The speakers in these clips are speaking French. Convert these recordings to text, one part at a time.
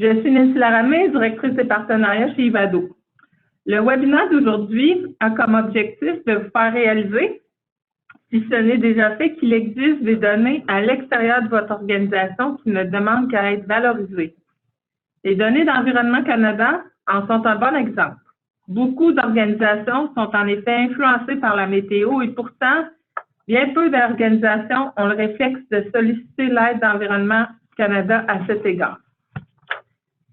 Je suis Nancy Laramé, directrice des partenariats chez Ivado. Le webinaire d'aujourd'hui a comme objectif de vous faire réaliser, si ce n'est déjà fait, qu'il existe des données à l'extérieur de votre organisation qui ne demandent qu'à être valorisées. Les données d'Environnement Canada en sont un bon exemple. Beaucoup d'organisations sont en effet influencées par la météo et pourtant, bien peu d'organisations ont le réflexe de solliciter l'aide d'Environnement Canada à cet égard.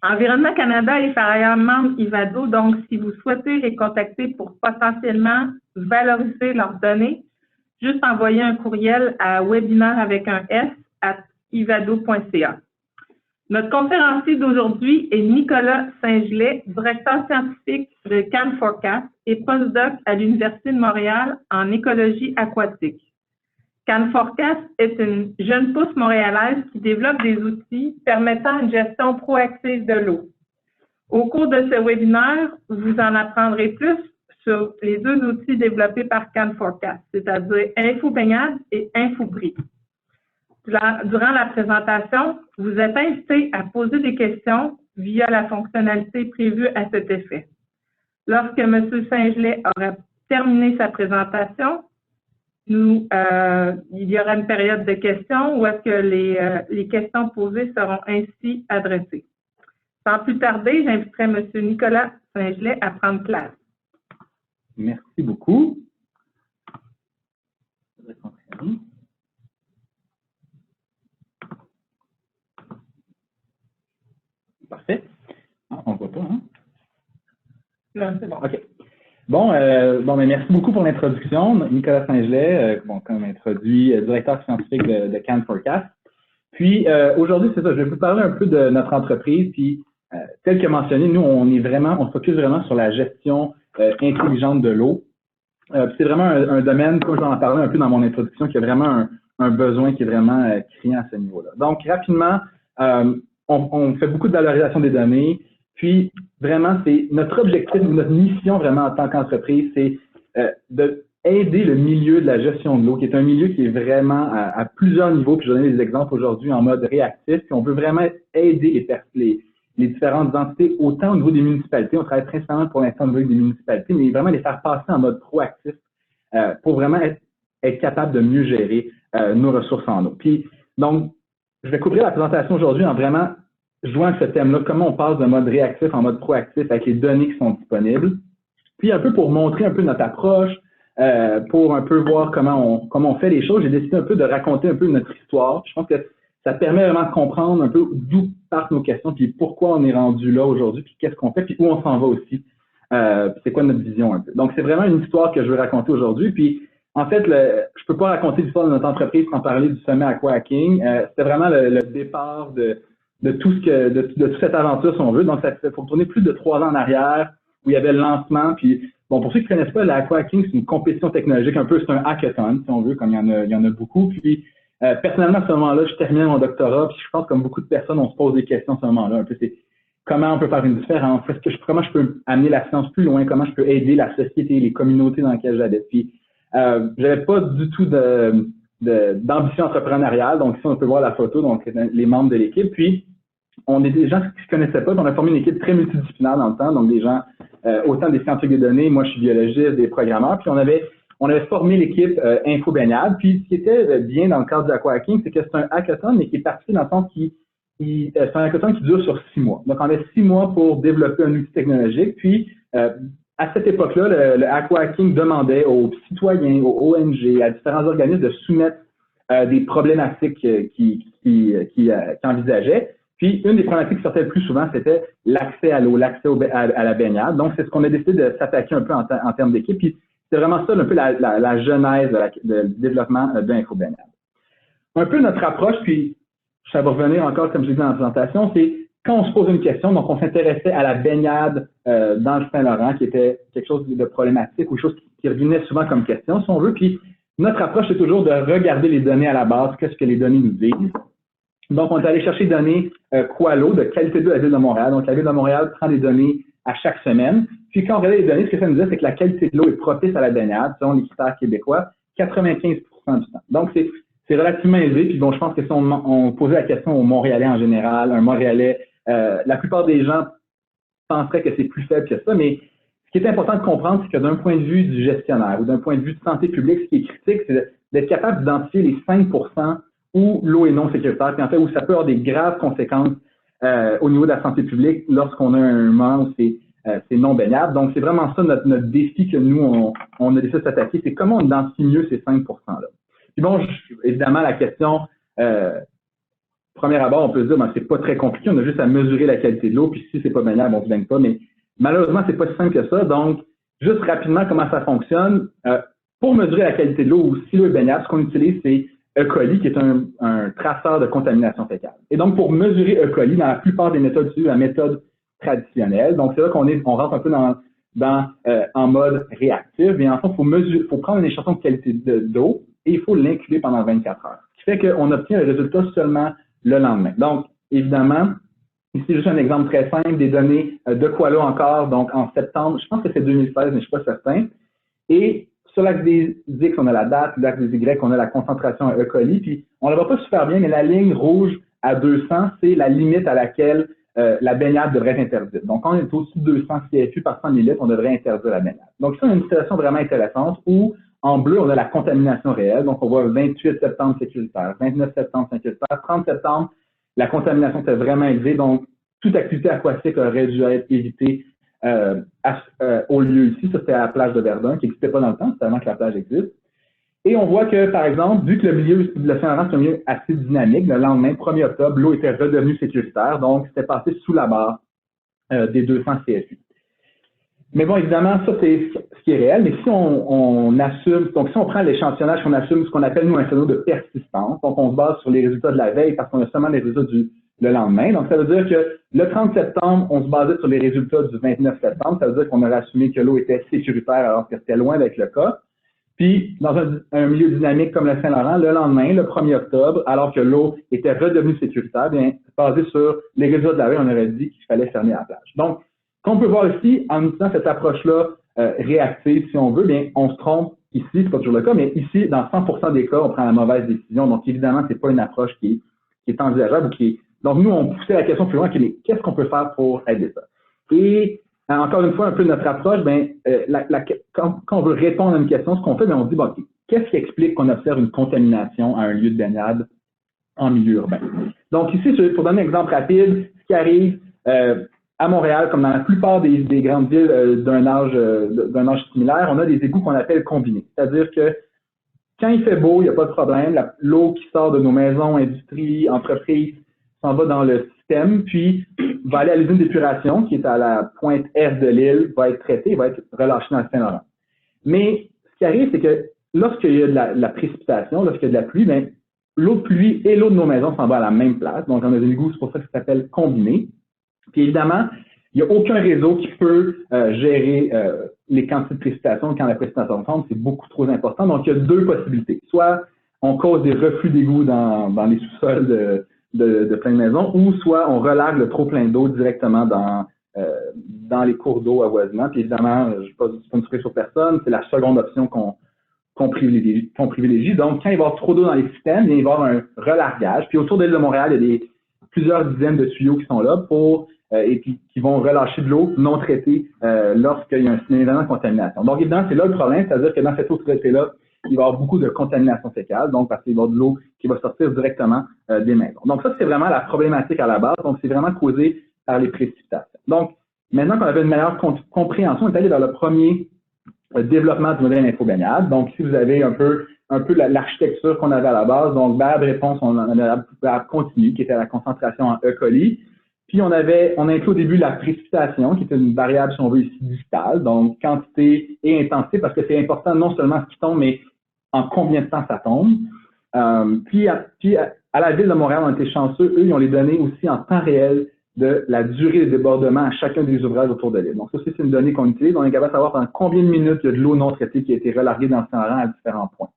Environnement Canada est par ailleurs membre Ivado, donc si vous souhaitez les contacter pour potentiellement valoriser leurs données, juste envoyer un courriel à webinaire avec un s@ivado.ca. Notre conférencier d'aujourd'hui est Nicolas Saint-Gelais, directeur scientifique de Can4Cast et postdoc à l'Université de Montréal en écologie aquatique. Can4Cast est une jeune pousse montréalaise qui développe des outils permettant une gestion proactive de l'eau. Au cours de ce webinaire, vous en apprendrez plus sur les deux outils développés par Can4Cast, c'est-à-dire InfoBaignade et InfoBri. Durant la présentation, vous êtes invité à poser des questions via la fonctionnalité prévue à cet effet. Lorsque M. Saint-Gelais aura terminé sa présentation, il y aura une période de questions où est-ce que les questions posées seront ainsi adressées. Sans plus tarder, j'inviterai M. Nicolas Saint-Gelais à prendre place. Merci beaucoup. Parfait. Ah, on ne voit pas, hein? Non, c'est bon. OK. Bon, mais merci beaucoup pour l'introduction. Nicolas Saint-Gelais, comme introduit, directeur scientifique de Can4Cast. Puis, aujourd'hui, c'est ça, je vais vous parler un peu de notre entreprise. Puis, tel que mentionné, nous, on se focus vraiment sur la gestion intelligente de l'eau. C'est vraiment un domaine, comme je vais en parler un peu dans mon introduction, qui a vraiment un besoin qui est vraiment criant à ce niveau-là. Donc, rapidement, on fait beaucoup de valorisation des données. Puis, vraiment, c'est notre objectif, notre mission vraiment en tant qu'entreprise, c'est d'aider le milieu de la gestion de l'eau, qui est un milieu qui est vraiment à plusieurs niveaux. Puis, je vais donner des exemples aujourd'hui en mode réactif. Puis, on veut vraiment aider les différentes entités, autant au niveau des municipalités. On travaille principalement pour l'instant au niveau des municipalités, mais vraiment les faire passer en mode proactif pour vraiment être capable de mieux gérer nos ressources en eau. Puis, donc, je vais couvrir la présentation aujourd'hui en vraiment jouant avec ce thème-là, comment on passe de mode réactif en mode proactif avec les données qui sont disponibles. Puis un peu pour montrer un peu notre approche, pour un peu voir comment on fait les choses, j'ai décidé un peu de raconter un peu notre histoire. Je pense que ça permet vraiment de comprendre un peu d'où partent nos questions, puis pourquoi on est rendu là aujourd'hui, puis qu'est-ce qu'on fait, puis où on s'en va aussi. Puis c'est quoi notre vision un peu. Donc c'est vraiment une histoire que je veux raconter aujourd'hui. Puis en fait, je peux pas raconter l'histoire de notre entreprise sans parler du sommet Aquahacking. C'était vraiment le départ de toute cette aventure, si on veut. Donc, il faut tourner plus de 3 ans en arrière, où il y avait le lancement. Puis, bon, pour ceux qui ne connaissent pas, l'Aquahacking, c'est une compétition technologique, un peu, c'est un hackathon, si on veut, comme il y en a beaucoup. Puis, personnellement, à ce moment-là, je terminais mon doctorat, puis je pense, comme beaucoup de personnes, on se pose des questions à ce moment-là. Un peu, c'est comment on peut faire une différence, comment je peux amener la science plus loin, comment je peux aider la société, les communautés dans lesquelles j'habite. Puis, j'avais pas du tout d'ambition entrepreneuriale. Donc, ici, on peut voir la photo, donc les membres de l'équipe. Puis, on est des gens qui ne se connaissaient pas. On a formé une équipe très multidisciplinaire dans le temps. Donc, des gens, autant des scientifiques de données, moi, je suis biologiste, des programmeurs. Puis, on avait formé l'équipe InfoBaignade. Puis, ce qui était bien dans le cadre de l'Aquahacking, c'est que c'est un hackathon, mais qui est parti dans le sens c'est un hackathon qui dure sur 6 mois. Donc, on avait 6 mois pour développer un outil technologique. Puis, à cette époque-là, le Aquahacking demandait aux citoyens, aux ONG, à différents organismes de soumettre des problématiques qu'ils envisageaient. Puis, une des problématiques qui sortait le plus souvent, c'était l'accès à l'eau, l'accès à la baignade. Donc, c'est ce qu'on a décidé de s'attaquer un peu en termes d'équipe. Puis, c'est vraiment ça un peu la genèse de développement de InfoBaignade. Un peu notre approche, puis ça va revenir encore, comme je l'ai dit dans la présentation, c'est quand on se pose une question, donc on s'intéressait à la baignade dans le Saint-Laurent, qui était quelque chose de problématique ou quelque chose qui revenait souvent comme question, si on veut. Puis, notre approche, c'est toujours de regarder les données à la base, qu'est-ce que les données nous disent. Donc, on est allé chercher des données Qualo, de qualité d'eau de la Ville de Montréal. Donc, la Ville de Montréal prend des données à chaque semaine. Puis, quand on regardait les données, ce que ça nous disait, c'est que la qualité de l'eau est propice à la baignade, selon les critères québécois, 95% du temps. Donc, c'est relativement élevé. Puis, bon, je pense que si on posait la question aux Montréalais en général, un Montréalais la plupart des gens penseraient que c'est plus faible que ça, mais ce qui est important de comprendre, c'est que d'un point de vue du gestionnaire ou d'un point de vue de santé publique, ce qui est critique, c'est d'être capable d'identifier les 5 où l'eau est non sécuritaire, puis en fait, où ça peut avoir des graves conséquences au niveau de la santé publique lorsqu'on a un moment où c'est non baignable. Donc, c'est vraiment ça notre défi que nous, on a décidé de s'attaquer, c'est comment on identifie mieux ces 5 %-là. Puis bon, évidemment, la question, premier abord, on peut se dire, ben, c'est pas très compliqué, on a juste à mesurer la qualité de l'eau, puis si c'est pas baignable, on se baigne pas, mais malheureusement, c'est pas si simple que ça. Donc, juste rapidement, comment ça fonctionne. Pour mesurer la qualité de l'eau ou si l'eau est baignable, ce qu'on utilise, c'est E. coli, qui est un traceur de contamination fécale. Et donc, pour mesurer E. coli, dans la plupart des méthodes utilisées, la méthode traditionnelle, donc c'est là qu'on rentre un peu en mode réactif. Et en fait, il faut prendre un échantillon de qualité d'eau et il faut l'incuber pendant 24 heures. Ce qui fait qu'on obtient le résultat seulement le lendemain. Donc, évidemment, ici, juste un exemple très simple, des données de Kuala encore, donc en septembre, je pense que c'est 2016, mais je ne suis pas certain. Et sur l'axe des X, on a la date, l'axe des Y, on a la concentration E. coli, puis on ne la voit pas super bien, mais la ligne rouge à 200, c'est la limite à laquelle la baignade devrait être interdite. Donc, quand on est au-dessus de 200 CFU par 100 ml, on devrait interdire la baignade. Donc, ça, on a une situation vraiment intéressante où, en bleu, on a la contamination réelle. Donc, on voit 28 septembre sécuritaire, 29 septembre sécuritaire, 30 septembre, la contamination était vraiment élevée. Donc, toute activité aquatique aurait dû être évitée au lieu ici. Ça, c'était à la plage de Verdun, qui n'existait pas dans le temps, c'est avant que la plage existe. Et on voit que, par exemple, vu que le milieu de l'océan Atlantique est un milieu assez dynamique, le lendemain, 1er octobre, l'eau était redevenue sécuritaire, donc c'était passé sous la barre des 200 CFU. Mais bon, évidemment, ça, c'est ce qui est réel, mais si on assume, donc si on prend l'échantillonnage, on assume ce qu'on appelle, nous, un scénario de persistance, donc on se base sur les résultats de la veille parce qu'on a seulement les résultats le lendemain. Donc, ça veut dire que le 30 septembre, on se basait sur les résultats du 29 septembre, ça veut dire qu'on aurait assumé que l'eau était sécuritaire alors que c'était loin d'être le cas. Puis, dans un milieu dynamique comme le Saint-Laurent, le lendemain, le 1er octobre, alors que l'eau était redevenue sécuritaire, bien, basé sur les résultats de la veille, on aurait dit qu'il fallait fermer la plage. Donc, qu'on peut voir ici, en utilisant cette approche-là réactive, si on veut, bien, on se trompe ici, c'est pas toujours le cas, mais ici, dans 100% des cas, on prend la mauvaise décision. Donc, évidemment, c'est pas une approche qui est envisageable ou qui est... Donc, nous, on poussait la question plus loin, qu'est-ce qu'on peut faire pour aider ça? Et encore une fois, un peu notre approche, bien, quand on veut répondre à une question, ce qu'on fait, bien, on se dit, bon, okay, qu'est-ce qui explique qu'on observe une contamination à un lieu de baignade en milieu urbain? Donc, ici, pour donner un exemple rapide, ce qui arrive à Montréal, comme dans la plupart des grandes villes d'un âge similaire, on a des égouts qu'on appelle combinés. C'est-à-dire que quand il fait beau, il n'y a pas de problème. L'eau qui sort de nos maisons, industries, entreprises, s'en va dans le système, puis va aller à l'usine d'épuration, qui est à la pointe est de l'île, va être traitée, va être relâchée dans le Saint-Laurent. Mais ce qui arrive, c'est que lorsqu'il y a de la précipitation, lorsqu'il y a de la pluie, bien, l'eau de pluie et l'eau de nos maisons s'en va à la même place. Donc, on a des égouts, c'est pour ça que ça s'appelle combiné. Puis évidemment, il n'y a aucun réseau qui peut gérer les quantités de précipitation quand la précipitation tombe, c'est beaucoup trop important. Donc, il y a deux possibilités. Soit on cause des reflux d'égouts dans les sous-sols de plein de maisons, ou soit on relague le trop-plein d'eau directement dans les cours d'eau avoisinants. Puis évidemment, je ne suis pas une surprise sur personne, c'est la seconde option qu'on privilégie. Donc, quand il va y avoir trop d'eau dans les systèmes, il va y avoir un relargage. Puis autour de l'île de Montréal, il y a plusieurs dizaines de tuyaux qui sont là et puis qui vont relâcher de l'eau non traitée lorsqu'il y a un événement de contamination. Donc, évidemment, c'est là le problème, c'est-à-dire que dans cette eau traitée-là, il va y avoir beaucoup de contamination fécale, donc parce qu'il va y avoir de l'eau qui va sortir directement des maisons. Donc, ça, c'est vraiment la problématique à la base. Donc, c'est vraiment causé par les précipitations. Donc, maintenant qu'on avait une meilleure compréhension, on est allé vers le premier développement du modèle infobaignade. Donc, ici, vous avez un peu l'architecture qu'on avait à la base. Donc, BAB réponse, on a la BAB continue, qui était la concentration en E. coli. Puis, on a inclus au début la précipitation, qui était une variable, si on veut, ici, distale, donc quantité et intensité, parce que c'est important non seulement ce qui tombe, mais en combien de temps ça tombe. Puis à la Ville de Montréal, on a été chanceux. Eux, ils ont les données aussi en temps réel de la durée des débordements à chacun des ouvrages autour de l'île. Donc, ça aussi, c'est une donnée qu'on utilise. On est capable de savoir pendant combien de minutes il y a de l'eau non traitée qui a été relarguée dans le Saint-Laurent à différents points.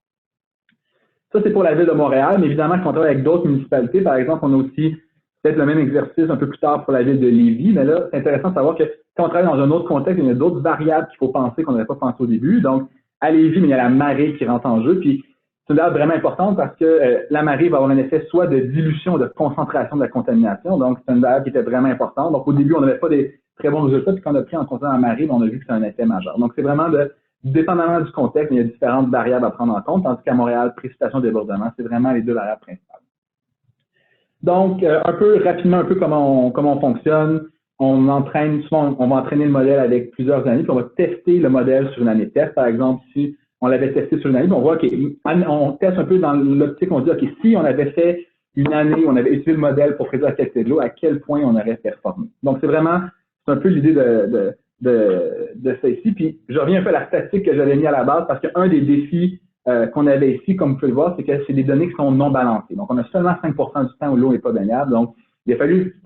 Ça, c'est pour la Ville de Montréal, mais évidemment, quand on travaille avec d'autres municipalités, par exemple, on a aussi peut-être le même exercice un peu plus tard pour la Ville de Lévis, mais là, c'est intéressant de savoir que quand on travaille dans un autre contexte, il y a d'autres variables qu'il faut penser qu'on n'avait pas pensé au début. Donc, à Lévis, mais il y a la marée qui rentre en jeu. Puis, c'est une variable vraiment importante parce que la marée va avoir un effet soit de dilution ou de concentration de la contamination. Donc, c'est une variable qui était vraiment importante. Donc, au début, on n'avait pas des très bons résultats, puis quand on a pris en compte la marée, on a vu que c'est un effet majeur. Donc, c'est vraiment dépendamment du contexte, il y a différentes variables à prendre en compte, tandis qu'à Montréal, précipitation, débordement, c'est vraiment les deux variables principales. Donc, un peu rapidement, un peu comment on fonctionne. On entraîne, souvent, on va entraîner le modèle avec plusieurs années, puis on va tester le modèle sur une année de test. Par exemple, si on l'avait testé sur une année, puis on voit, OK, on teste un peu dans l'optique, on dit, OK, si on avait fait une année, on avait utilisé le modèle pour prédire la qualité de l'eau, à quel point on aurait performé. Donc, c'est un peu l'idée de ça ici. Puis, je reviens un peu à la statistique que j'avais mis à la base, parce qu'un des défis qu'on avait ici, comme vous pouvez le voir, c'est que c'est des données qui sont non balancées. Donc, on a seulement 5% du temps où l'eau n'est pas baignable. Donc, il a fallu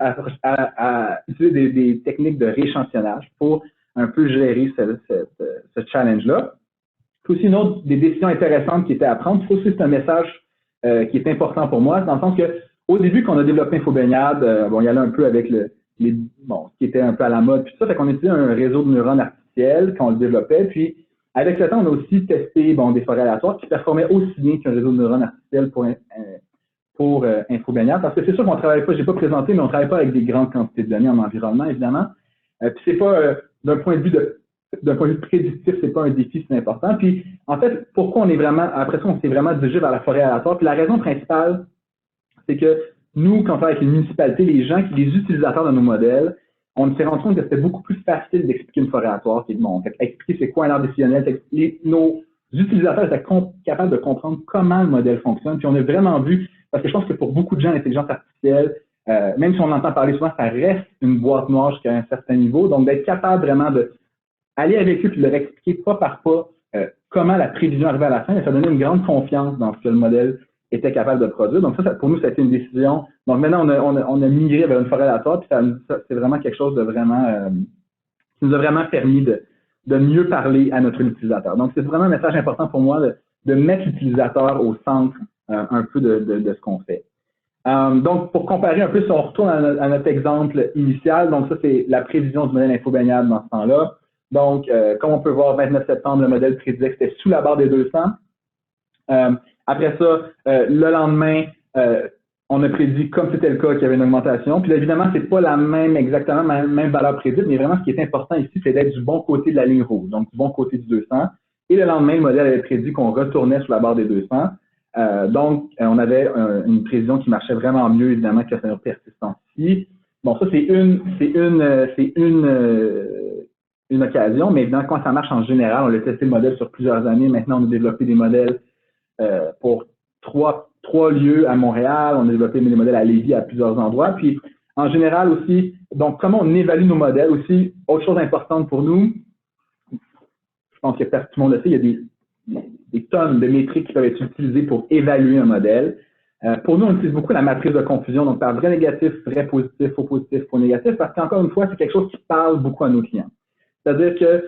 utiliser des techniques de rééchantillonnage pour un peu gérer ce challenge-là. Puis aussi, une autre des décisions intéressantes qui étaient à prendre, ça aussi, c'est un message qui est important pour moi, dans le sens que au début, quand on a développé InfoBaignade, bon, il y allait un peu avec ce qui était un peu à la mode, puis tout ça, fait qu'on utilisait un réseau de neurones artificiels quand on le développait, puis avec le temps, on a aussi testé des forêts aléatoires qui performaient aussi bien qu'un réseau de neurones artificiels pour InfoBaignade, parce que c'est sûr qu'on ne travaille pas, je n'ai pas présenté, mais on ne travaille pas avec des grandes quantités de données en environnement, évidemment. Puis c'est pas, d'un point de vue prédictif, c'est pas un défi, c'est important. Puis, en fait, pourquoi après ça, on s'est vraiment dirigé vers la forêt aléatoire? Puis la raison principale, c'est que nous, quand on travaille avec les municipalités, les utilisateurs de nos modèles, on s'est rendu compte que c'était beaucoup plus facile d'expliquer une forêt aléatoire. Expliquer c'est quoi un arbre décisionnel. Nos utilisateurs étaient capables de comprendre comment le modèle fonctionne. Puis on a vraiment vu, parce que je pense que pour beaucoup de gens, l'intelligence artificielle, même si on entend parler souvent, ça reste une boîte noire jusqu'à un certain niveau. Donc, d'être capable vraiment d'aller avec eux et de leur expliquer pas par pas comment la prévision arrivait à la fin, mais ça donnait une grande confiance dans ce que le modèle était capable de produire. Donc, ça pour nous, ça a été une décision. Donc, maintenant, on a migré vers une forêt aléatoire, puis c'est vraiment quelque chose de vraiment qui nous a vraiment permis de mieux parler à notre utilisateur. Donc, c'est vraiment un message important pour moi de mettre l'utilisateur au centre un peu de ce qu'on fait. Donc, pour comparer un peu, si on retourne à notre exemple initial, donc ça, c'est la prévision du modèle InfoBaignade dans ce temps-là. Donc, comme on peut voir, 29 septembre, le modèle prédisait que c'était sous la barre des 200. Après ça, le lendemain, on a prédit, comme c'était le cas, qu'il y avait une augmentation. Puis là, évidemment, c'est pas exactement la même valeur prédite, mais vraiment, ce qui est important ici, c'est d'être du bon côté de la ligne rouge, donc du bon côté du 200. Et le lendemain, le modèle avait prédit qu'on retournait sous la barre des 200. Donc, on avait une prévision qui marchait vraiment mieux, évidemment, que notre persistance ici. Bon, ça, c'est une occasion, mais évidemment, quand ça marche en général, on a testé le modèle sur plusieurs années. Maintenant, on a développé des modèles pour trois lieux à Montréal. On a développé des modèles à Lévis, à plusieurs endroits. Puis, en général aussi, donc, comment on évalue nos modèles aussi, autre chose importante pour nous, je pense que tout le monde le sait, il y a des tonnes de métriques qui peuvent être utilisées pour évaluer un modèle. Pour nous, on utilise beaucoup la matrice de confusion, donc par vrai négatif, vrai positif, faux positif, faux négatif, parce qu'encore une fois, c'est quelque chose qui parle beaucoup à nos clients. C'est-à-dire que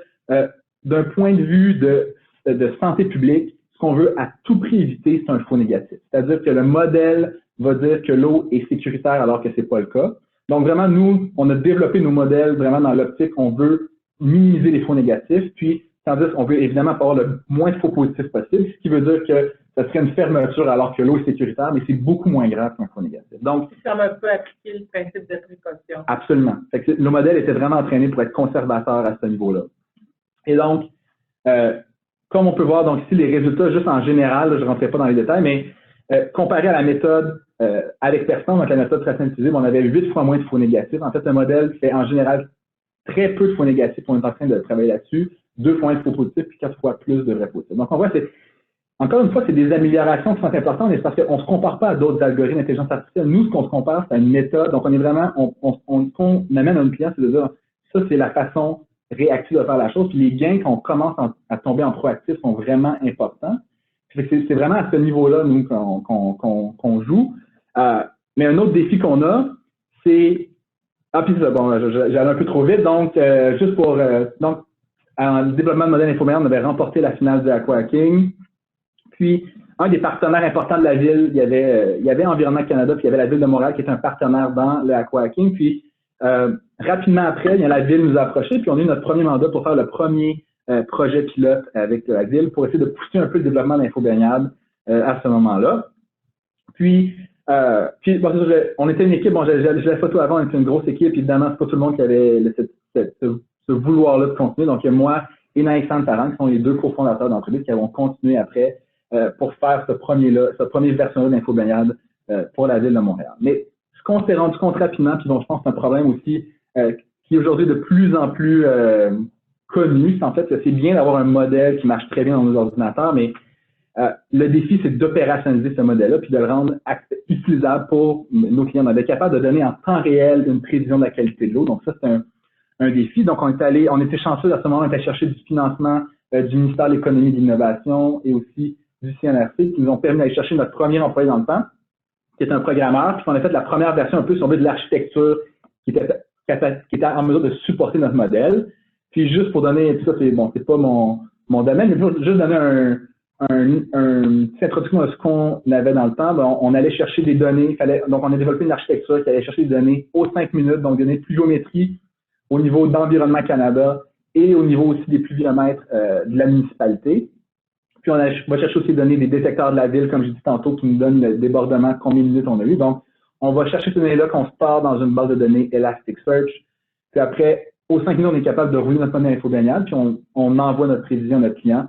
d'un point de vue de santé publique, ce qu'on veut à tout prix éviter, c'est un faux négatif. C'est-à-dire que le modèle va dire que l'eau est sécuritaire alors que c'est pas le cas. Donc vraiment, nous, on a développé nos modèles vraiment dans l'optique, on veut minimiser les faux négatifs, puis tandis qu'on veut évidemment avoir le moins de faux positifs possible, ce qui veut dire que ça serait une fermeture alors que l'eau est sécuritaire, mais c'est beaucoup moins grave qu'un faux négatif. Donc, ça un peu appliquer le principe de précaution. Absolument. Fait que le modèle était vraiment entraîné pour être conservateur à ce niveau-là. Et donc, comme on peut voir donc ici les résultats juste en général, là, je ne rentrerai pas dans les détails, mais comparé à la méthode avec personne, donc la méthode tracé-intuitive, on avait 8 fois moins de faux négatifs. En fait, le modèle fait en général très peu de faux négatifs. On est en train de travailler là-dessus. 2 fois moins de faux positifs, puis 4 fois plus de vrais positifs. Donc, on voit, encore une fois, c'est des améliorations qui sont importantes, mais c'est parce qu'on ne se compare pas à d'autres algorithmes d'intelligence artificielle. Nous, ce qu'on se compare, c'est à une méthode. Donc, on est vraiment, qu'on amène à un client, c'est de dire, ça, c'est la façon réactive de faire la chose. Puis les gains qu'on commence à tomber en proactif sont vraiment importants. C'est vraiment à ce niveau-là, nous, qu'on joue. Mais un autre défi qu'on a, c'est... Ah, puis ça, bon, j'allais un peu trop vite. Donc, juste pour... donc, en développement de modèle InfoBaignade, on avait remporté la finale de Aquahacking. Puis, un des partenaires importants de la ville, il y avait Environnement Canada, puis il y avait la ville de Montréal qui est un partenaire dans le Aquahacking. Puis, rapidement après, la ville nous a approchés, puis on a eu notre premier mandat pour faire le premier projet pilote avec la ville pour essayer de pousser un peu le développement de l'InfoBaignade à ce moment-là. Puis bon, on était une équipe, bon, j'ai la photo avant, on était une grosse équipe, évidemment, c'est pas tout le monde qui avait ce vouloir-là de continuer. Donc, il y a moi et Naïsan Parent, qui sont les deux cofondateurs d'entreprise, qui avons continué après pour faire cette première version-là d'Infobaignade pour la Ville de Montréal. Mais ce qu'on s'est rendu compte rapidement, puis bon, je pense que c'est un problème aussi qui est aujourd'hui de plus en plus connu, c'est en fait que c'est bien d'avoir un modèle qui marche très bien dans nos ordinateurs, mais le défi, c'est d'opérationnaliser ce modèle-là puis de le rendre utilisable pour nos clients. On est capable de donner en temps réel une prévision de la qualité de l'eau. Donc, ça, c'est un défi. Donc, on était chanceux à ce moment, on était chercher du financement du ministère de l'Économie et de l'Innovation et aussi du CNRC qui nous ont permis d'aller chercher notre premier employé dans le temps, qui est un programmeur. Puis, on a fait la première version un peu sur de l'architecture qui était en mesure de supporter notre modèle. Puis, juste pour donner, tout ça, c'est pas mon domaine, mais pour juste donner une petite introduction de ce qu'on avait dans le temps, on allait chercher des données. Donc, on a développé une architecture qui allait chercher des données aux 5 minutes, donc des données de pluviométrie au niveau d'Environnement Canada et au niveau aussi des pluviomètres de la municipalité. Puis, on va chercher aussi des données des détecteurs de la ville, comme j'ai dit tantôt, qui nous donnent le débordement de combien de minutes on a eu. Donc, on va chercher ces données-là qu'on store dans une base de données Elasticsearch. Puis après, aux 5 minutes, on est capable de rouler notre modèle Infobaignade, puis on envoie notre prévision à notre client,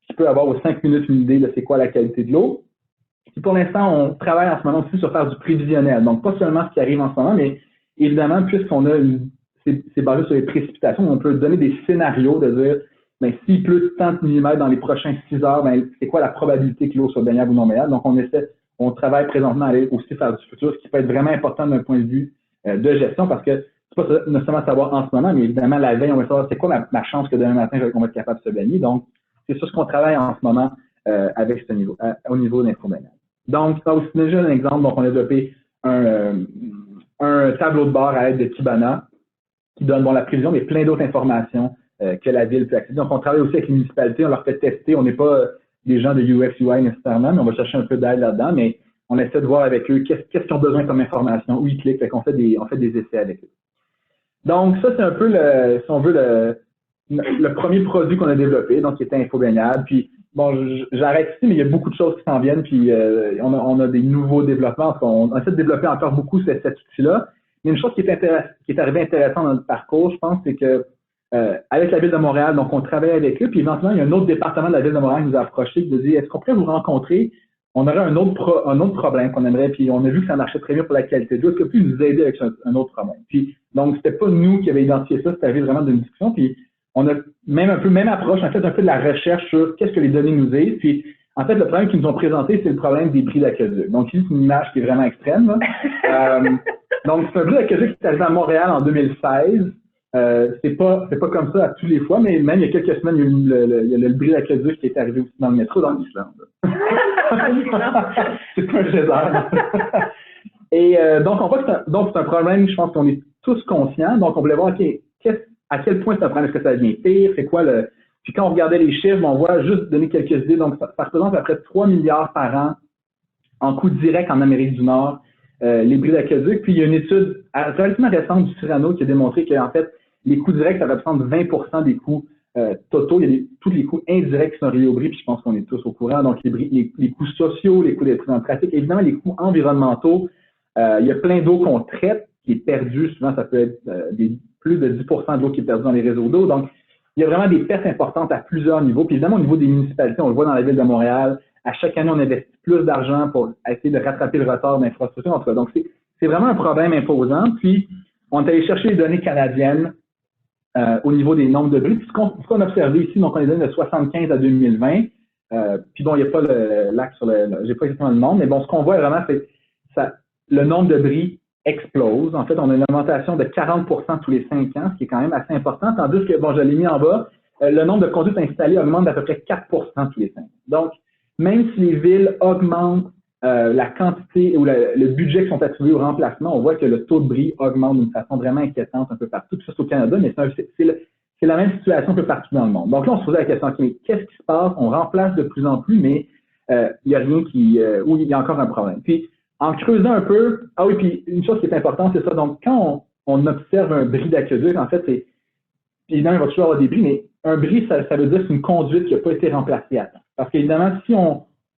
qui peut avoir aux 5 minutes une idée de c'est quoi la qualité de l'eau. Puis pour l'instant, on travaille en ce moment aussi sur faire du prévisionnel. Donc, pas seulement ce qui arrive en ce moment, mais évidemment, puisqu'on a c'est basé sur les précipitations, on peut donner des scénarios de dire, ben, s'il pleut tant de millimètres dans les prochains 6 heures, ben, c'est quoi la probabilité que l'eau soit baignable ou non baignable. Donc, on travaille présentement à aller aussi faire du futur, ce qui peut être vraiment important d'un point de vue de gestion, parce que c'est pas nécessairement savoir en ce moment, mais évidemment, la veille, on va savoir c'est quoi ma chance que demain matin, on va être capable de se baigner. Donc, c'est sur ce qu'on travaille en ce moment avec ce niveau, au niveau d'Infobaignade. Donc, ça aussi déjà un exemple. Donc, on a développé un tableau de bord à l'aide de Kibana qui donne la prévision, mais plein d'autres informations que la ville peut accéder. Donc, on travaille aussi avec les municipalités, on leur fait tester. On n'est pas des gens de UX, UI nécessairement, mais on va chercher un peu d'aide là-dedans, mais on essaie de voir avec eux qu'est-ce qu'ils ont besoin comme information, où ils cliquent, fait qu'on fait des essais avec eux. Donc, ça, c'est un peu, si on veut, le premier produit qu'on a développé, donc qui était Infobaignade. Puis, bon, j'arrête ici, mais il y a beaucoup de choses qui s'en viennent, puis on a des nouveaux développements. On essaie de développer encore beaucoup cet outil-là. Mais une chose qui est arrivée intéressante dans notre parcours, je pense, c'est que avec la Ville de Montréal, donc on travaille avec eux, puis éventuellement, il y a un autre département de la Ville de Montréal qui nous a approché, qui nous a dit, est-ce qu'on pourrait vous rencontrer? On aurait un autre problème qu'on aimerait, puis on a vu que ça marchait très bien pour la qualité de l'eau. Est-ce que vous pouvez nous aider avec un autre problème? Puis, donc, c'était pas nous qui avions identifié ça, c'était arrivé vraiment d'une discussion, puis on a même approche, on a fait un peu de la recherche sur qu'est-ce que les données nous disent, puis en fait, le problème qu'ils nous ont présenté, c'est le problème des bris d'aqueduc. Donc, ici, c'est une image qui est vraiment extrême, là. Donc, c'est un bris d'aqueduc qui est arrivé à Montréal en 2016. C'est pas comme ça à tous les fois, mais même il y a quelques semaines, il y a le bris d'aqueduc qui est arrivé aussi dans le métro, dans l'Islande. C'est pas un geyser. Et donc, on voit que c'est un problème, je pense qu'on est tous conscients. Donc, on voulait voir, OK, à quel point c'est un problème, est-ce que ça devient pire, c'est quoi le... Puis quand on regardait les chiffres, on voit juste donner quelques idées, donc ça représente à peu près 3 milliards par an en coût direct en Amérique du Nord, les bris d'aqueduc. Puis il y a une étude relativement récente du Cyrano qui a démontré qu'en fait, les coûts directs, ça représente 20% des coûts totaux. Il y a tous les coûts indirects qui sont reliés au bris, puis je pense qu'on est tous au courant. Donc les coûts sociaux, les coûts des prises en pratique, évidemment les coûts environnementaux. Il y a plein d'eau qu'on traite qui est perdue. Souvent, ça peut être plus de 10% de l'eau qui est perdue dans les réseaux d'eau. Donc, il y a vraiment des pertes importantes à plusieurs niveaux. Puis évidemment, au niveau des municipalités, on le voit dans la ville de Montréal, à chaque année, on investit plus d'argent pour essayer de rattraper le retard d'infrastructure. En tout cas, donc, c'est vraiment un problème imposant. Puis, on est allé chercher les données canadiennes au niveau des nombres de bris. Puis, ce qu'on a observé ici, donc on les donne de 75 à 2020. Puis bon, il n'y a pas l'acte sur j'ai pas exactement le nombre, mais bon, ce qu'on voit vraiment, c'est le nombre de bris explose. En fait, on a une augmentation de 40% tous les 5 ans, ce qui est quand même assez important, tandis que, bon, je l'ai mis en bas, le nombre de conduites installées augmente d'à peu près 4% tous les 5 ans. Donc, même si les villes augmentent la quantité ou le budget qui sont attribués au remplacement, on voit que le taux de bris augmente d'une façon vraiment inquiétante un peu partout, tout ça c'est au Canada, mais c'est la même situation un peu partout dans le monde. Donc là, on se posait la question, okay, qu'est-ce qui se passe? On remplace de plus en plus, mais il n'y a rien où il y a encore un problème. Puis, en creusant un peu, ah oui, puis une chose qui est importante, c'est ça. Donc, quand on observe un bris d'aqueduc, en fait, évidemment, il va toujours avoir des bris, mais un bris, ça veut dire que c'est une conduite qui n'a pas été remplacée à temps. Parce qu'évidemment, si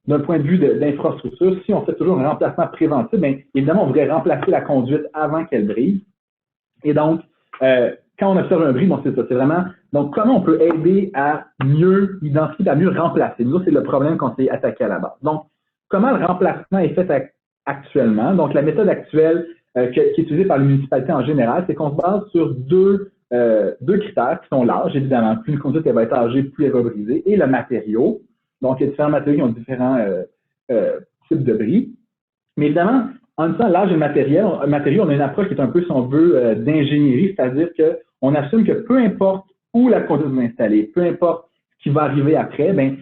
d'un point de vue d'infrastructure, si on fait toujours un remplacement préventif, bien, évidemment, on voudrait remplacer la conduite avant qu'elle brise. Et donc, quand on observe un bris, bon, c'est ça, c'est vraiment, donc comment on peut aider à mieux identifier, à mieux remplacer. Nous, c'est le problème qu'on s'est attaqué à la base. Donc, comment le remplacement est fait actuellement? Donc, la méthode actuelle qui est utilisée par les municipalités en général, c'est qu'on se base sur deux critères qui sont l'âge, évidemment. Plus une conduite elle va être âgée, plus elle va briser, et le matériau. Donc, il y a différents matériaux qui ont différents types de bris. Mais évidemment, en disant l'âge et le matériau, on a une approche qui est un peu, si on veut, d'ingénierie, c'est-à-dire qu'on assume que peu importe où la conduite va s'installer, peu importe ce qui va arriver après, bien,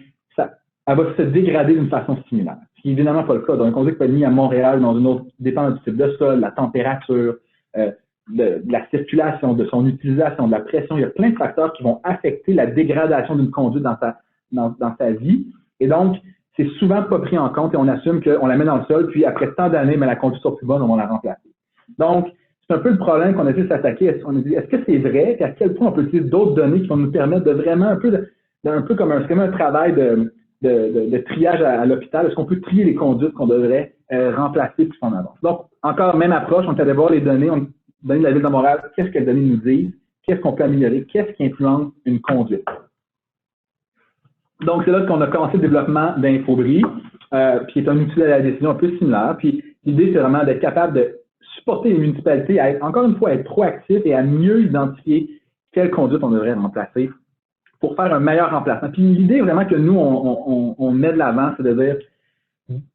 elle va se dégrader d'une façon similaire. Ce qui n'est évidemment pas le cas. Donc, une conduite peut être mise à Montréal dans une autre, dépendant du type de sol, la température, de la circulation, de son utilisation, de la pression. Il y a plein de facteurs qui vont affecter la dégradation d'une conduite dans sa vie. Et donc, c'est souvent pas pris en compte et on assume qu'on la met dans le sol, puis après tant d'années, mais la conduite sera plus bonne, on va la remplacer. Donc, c'est un peu le problème qu'on a essayé de s'attaquer. On a dit, est-ce que c'est vrai? Et à quel point on peut utiliser d'autres données qui vont nous permettre de vraiment un peu comme un travail de triage à l'hôpital. Est-ce qu'on peut trier les conduites qu'on devrait remplacer plus en avance? Donc, encore même approche, on est allé voir les données, données de la Ville de Montréal, qu'est-ce que les données nous disent? Qu'est-ce qu'on peut améliorer? Qu'est-ce qui influence une conduite? Donc, c'est là qu'on a commencé le développement d'Infobris, qui est un outil de la décision un peu similaire. Puis, l'idée, c'est vraiment d'être capable de supporter les municipalités à être, encore une fois, à être proactifs et à mieux identifier quelle conduite on devrait remplacer pour faire un meilleur remplacement. Puis, l'idée, vraiment, que nous, on met de l'avant, c'est de dire,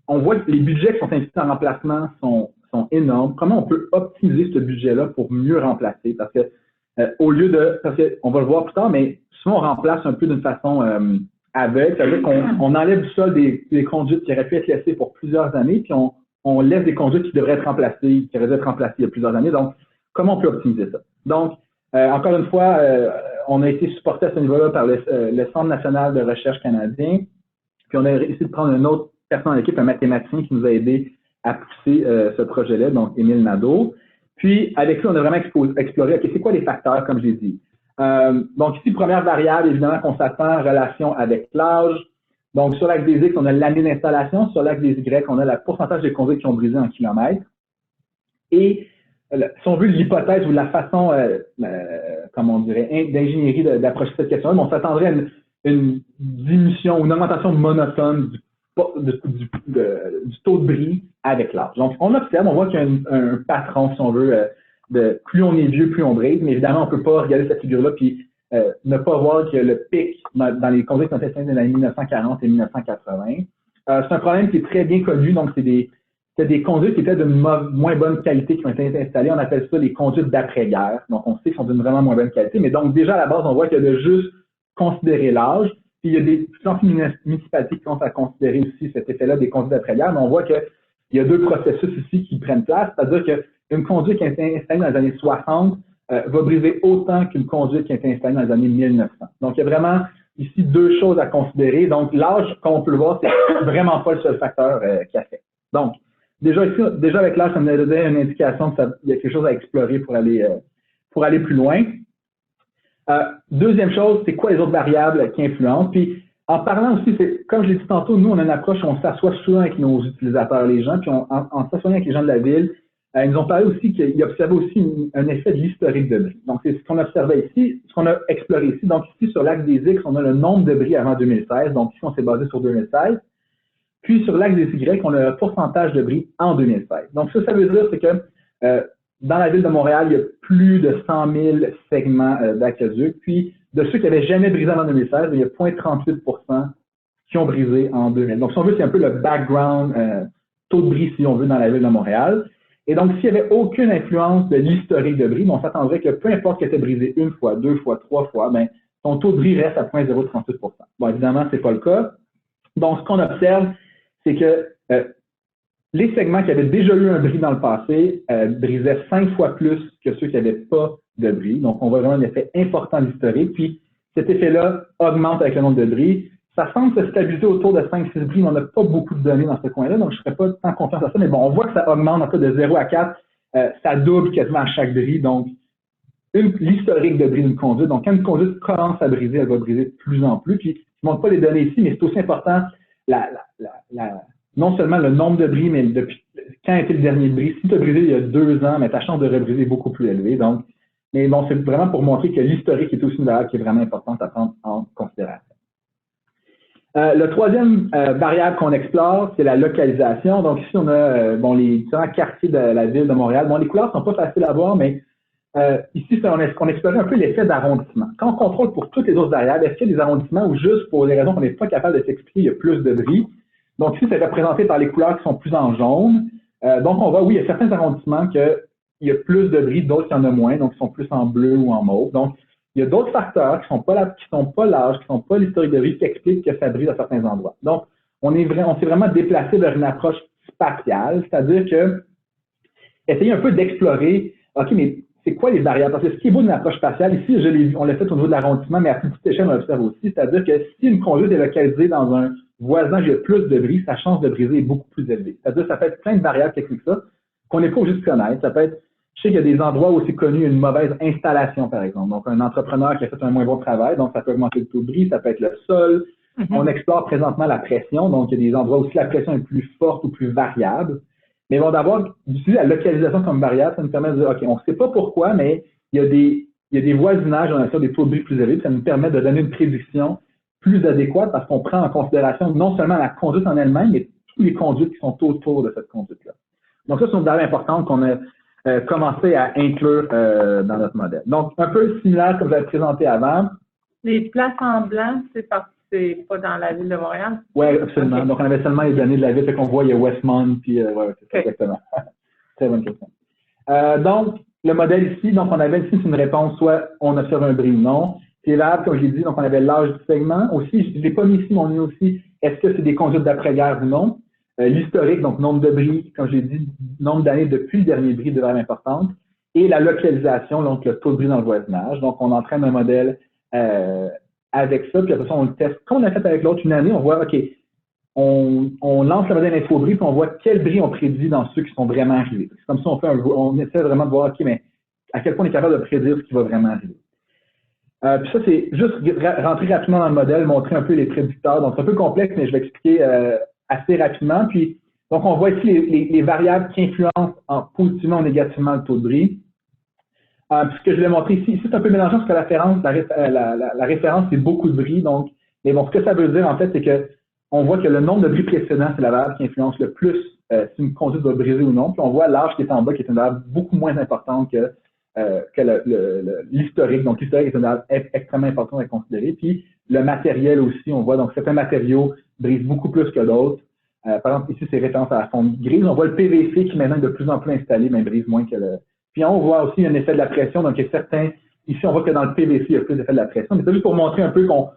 on voit que les budgets qui sont investis en remplacement sont énormes. Comment on peut optimiser ce budget-là pour mieux remplacer? Parce que, au lieu de, parce qu'on va le voir plus tard, mais souvent, on remplace un peu d'une façon aveugle, c'est-à-dire qu'on enlève du sol des conduites qui auraient pu être laissées pour plusieurs années, puis on laisse des conduites qui devraient être remplacées, qui auraient dû être remplacées il y a plusieurs années. Donc, comment on peut optimiser ça? Donc, encore une fois, on a été supporté à ce niveau-là par le Centre national de recherche canadien, puis on a réussi de prendre une autre personne dans l'équipe, un mathématicien qui nous a aidé à pousser ce projet-là, donc Émile Nadeau. Puis, avec lui, on a vraiment exploré, OK, c'est quoi les facteurs, comme j'ai dit? Donc, ici, première variable, évidemment, qu'on s'attend en relation avec l'âge. Donc, sur l'axe des X, on a l'année d'installation. Sur l'axe des Y, on a le pourcentage des conduites qui ont brisé en kilomètres. Et si on veut l'hypothèse ou la façon, comment on dirait, d'ingénierie d'approcher cette question-là, on s'attendrait à une diminution ou une augmentation monotone du taux de bris avec l'âge. Donc, on observe, on voit qu'il y a un patron, si on veut, de plus on est vieux, plus on brise, mais évidemment, on ne peut pas regarder cette figure-là puis ne pas voir que le pic dans les conduites qui ont été installées dans les années 1940 et 1980. C'est un problème qui est très bien connu, donc c'est des conduites qui étaient de moins bonne qualité qui ont été installées. On appelle ça les conduites d'après-guerre. Donc, on sait qu'elles sont d'une vraiment moins bonne qualité, mais donc déjà à la base, on voit qu'il y a de juste considérer l'âge. Puis il y a des municipalités qui commencent à considérer aussi cet effet-là des conduites d'après-guerre, mais on voit qu'il y a deux processus ici qui prennent place, c'est-à-dire qu'une conduite qui a été installée dans les années 60 va briser autant qu'une conduite qui a été installée dans les années 1900. Donc, il y a vraiment ici deux choses à considérer. Donc, l'âge, comme on peut le voir, c'est vraiment pas le seul facteur qui affecte. Donc, déjà avec l'âge, ça nous a donné une indication qu'il y a quelque chose à explorer pour aller plus loin. Deuxième chose, c'est quoi les autres variables qui influencent? Puis, en parlant aussi, comme je l'ai dit tantôt, nous, on a une approche où on s'assoit souvent avec nos utilisateurs, les gens, puis en s'assoyant avec les gens de la ville, ils nous ont parlé aussi qu'ils observaient aussi un effet de l'historique de bris. Donc, c'est ce qu'on observait ici, ce qu'on a exploré ici. Donc, ici, sur l'axe des X, on a le nombre de bris avant 2016. Donc, ici, on s'est basé sur 2016. Puis, sur l'axe des Y, on a le pourcentage de bris en 2016. Donc, ça veut dire, c'est que dans la ville de Montréal, il y a plus de 100 000 segments d'aqueduc. Puis, de ceux qui n'avaient jamais brisé avant 2016, il y a 0,38 % qui ont brisé en 2000. Donc, si on veut, c'est un peu le background taux de bris, si on veut, dans la ville de Montréal. Et donc, s'il n'y avait aucune influence de l'historique de bris, on s'attendrait que peu importe qu'il était brisé une fois, deux fois, trois fois, bien, son taux de bris reste à 0,038 %. Bon, évidemment, ce n'est pas le cas. Donc, ce qu'on observe, c'est que les segments qui avaient déjà eu un bris dans le passé brisaient 5 fois plus que ceux qui n'avaient pas de bris. Donc, on voit vraiment un effet important de l'historique. Puis, cet effet-là augmente avec le nombre de bris. Ça semble se stabiliser autour de 5-6 bris, mais on n'a pas beaucoup de données dans ce coin-là, donc je ne serais pas tant confiant à ça. Mais bon, on voit que ça augmente en fait de 0 à 4. Ça double quasiment à chaque bris. Donc, l'historique de bris d'une conduite. Donc, quand une conduite commence à briser, elle va briser de plus en plus. Puis, je ne montre pas les données ici, mais c'est aussi important non seulement le nombre de bris, mais depuis quand a été le dernier bris. Si tu as brisé il y a 2 ans, mais ta chance de rebriser est beaucoup plus élevée. Donc, mais bon, c'est vraiment pour montrer que l'historique est aussi une variable qui est vraiment importante à prendre en considération. Le troisième variable qu'on explore, c'est la localisation. Donc ici, on a les différents quartiers de la ville de Montréal. Bon, les couleurs sont pas faciles à voir, mais ici, on explorait un peu l'effet d'arrondissement. Quand on contrôle pour toutes les autres variables, est-ce qu'il y a des arrondissements ou juste pour des raisons qu'on n'est pas capable de s'expliquer, il y a plus de bris? Donc ici, c'est représenté par les couleurs qui sont plus en jaune. Donc on voit, oui, il y a certains arrondissements qu'il y a plus de bris, d'autres qui en a moins, donc ils sont plus en bleu ou en mauve. Donc, il y a d'autres facteurs qui sont pas l'âge, qui sont pas l'historique de bris qui expliquent que ça brise à certains endroits. Donc, on s'est vraiment déplacé vers une approche spatiale, c'est-à-dire que essayer un peu d'explorer, OK, mais c'est quoi les variables? Parce que ce qui est beau d'une approche spatiale, ici, on l'a fait au niveau de l'arrondissement, mais à plus petite échelle, on l'observe aussi, c'est-à-dire que si une conduite est localisée dans un voisinage où il y a plus de bris, sa chance de briser est beaucoup plus élevée. C'est-à-dire que ça peut être plein de variables qui expliquent ça, qu'on n'est pas obligé de connaître. Ça peut être, je sais qu'il y a des endroits où c'est connu une mauvaise installation, par exemple. Donc, un entrepreneur qui a fait un moins bon travail, donc ça peut augmenter le taux de bris, ça peut être le sol. On explore présentement la pression, donc il y a des endroits où si la pression est plus forte ou plus variable. Mais bon, d'utiliser la localisation comme variable, ça nous permet de dire, OK, on ne sait pas pourquoi, mais il y a des voisinages, on a ça des taux de bris plus élevés, ça nous permet de donner une prédiction plus adéquate parce qu'on prend en considération non seulement la conduite en elle-même, mais tous les conduites qui sont autour de cette conduite-là. Donc ça, c'est une donnée importante qu'on a commencé à inclure dans notre modèle. Donc, un peu similaire comme je l'avais présenté avant. Les places en blanc, c'est parce que c'est pas dans la ville de Montréal? Oui, absolument. Okay. Donc, on avait seulement les données de la ville, fait qu'on voit, il y a Westmount, puis ouais, c'est ça, exactement. Très bonne question. Donc, le modèle ici, donc on avait ici une réponse, soit on observe un bris ou non. C'est valable, comme je l'ai dit, donc on avait l'âge du segment. Aussi, je ne l'ai pas mis ici, mais on a aussi, est-ce que c'est des conduites d'après-guerre ou non? L'historique, donc nombre de bris, comme j'ai dit, nombre d'années depuis le dernier bris de valeur importante, et la localisation, donc le taux de bris dans le voisinage. Donc, on entraîne un modèle avec ça, puis après ça, on le teste. Comme on a fait avec l'autre une année, on voit, OK, on lance le modèle info-bris, puis on voit quel bris on prédit dans ceux qui sont vraiment arrivés. C'est comme ça, on essaie vraiment de voir, OK, mais à quel point on est capable de prédire ce qui va vraiment arriver. Puis ça, c'est juste rentrer rapidement dans le modèle, montrer un peu les prédicteurs. Donc, c'est un peu complexe, mais je vais expliquer assez rapidement. Puis, donc, on voit ici les variables qui influencent positivement ou négativement le taux de bris. Puis ce que je vais montrer ici, c'est un peu mélangeant parce que la référence, c'est beaucoup de bris. Donc, mais bon, ce que ça veut dire, en fait, c'est que on voit que le nombre de bris précédents, c'est la variable qui influence le plus si une conduite va briser ou non. Puis on voit l'âge qui est en bas, qui est une variable beaucoup moins importante que l'historique. Donc, l'historique est une variable extrêmement importante à considérer. Puis le matériel aussi, on voit, donc certains matériaux brisent beaucoup plus que d'autres. Par exemple, ici, c'est référence à la fonte grise. On voit le PVC qui maintenant est de plus en plus installé, mais brise moins que le... Puis on voit aussi un effet de la pression. Donc, il y a certains... Ici, on voit que dans le PVC, il y a plus d'effet de la pression. Mais c'est juste pour montrer un peu qu'on...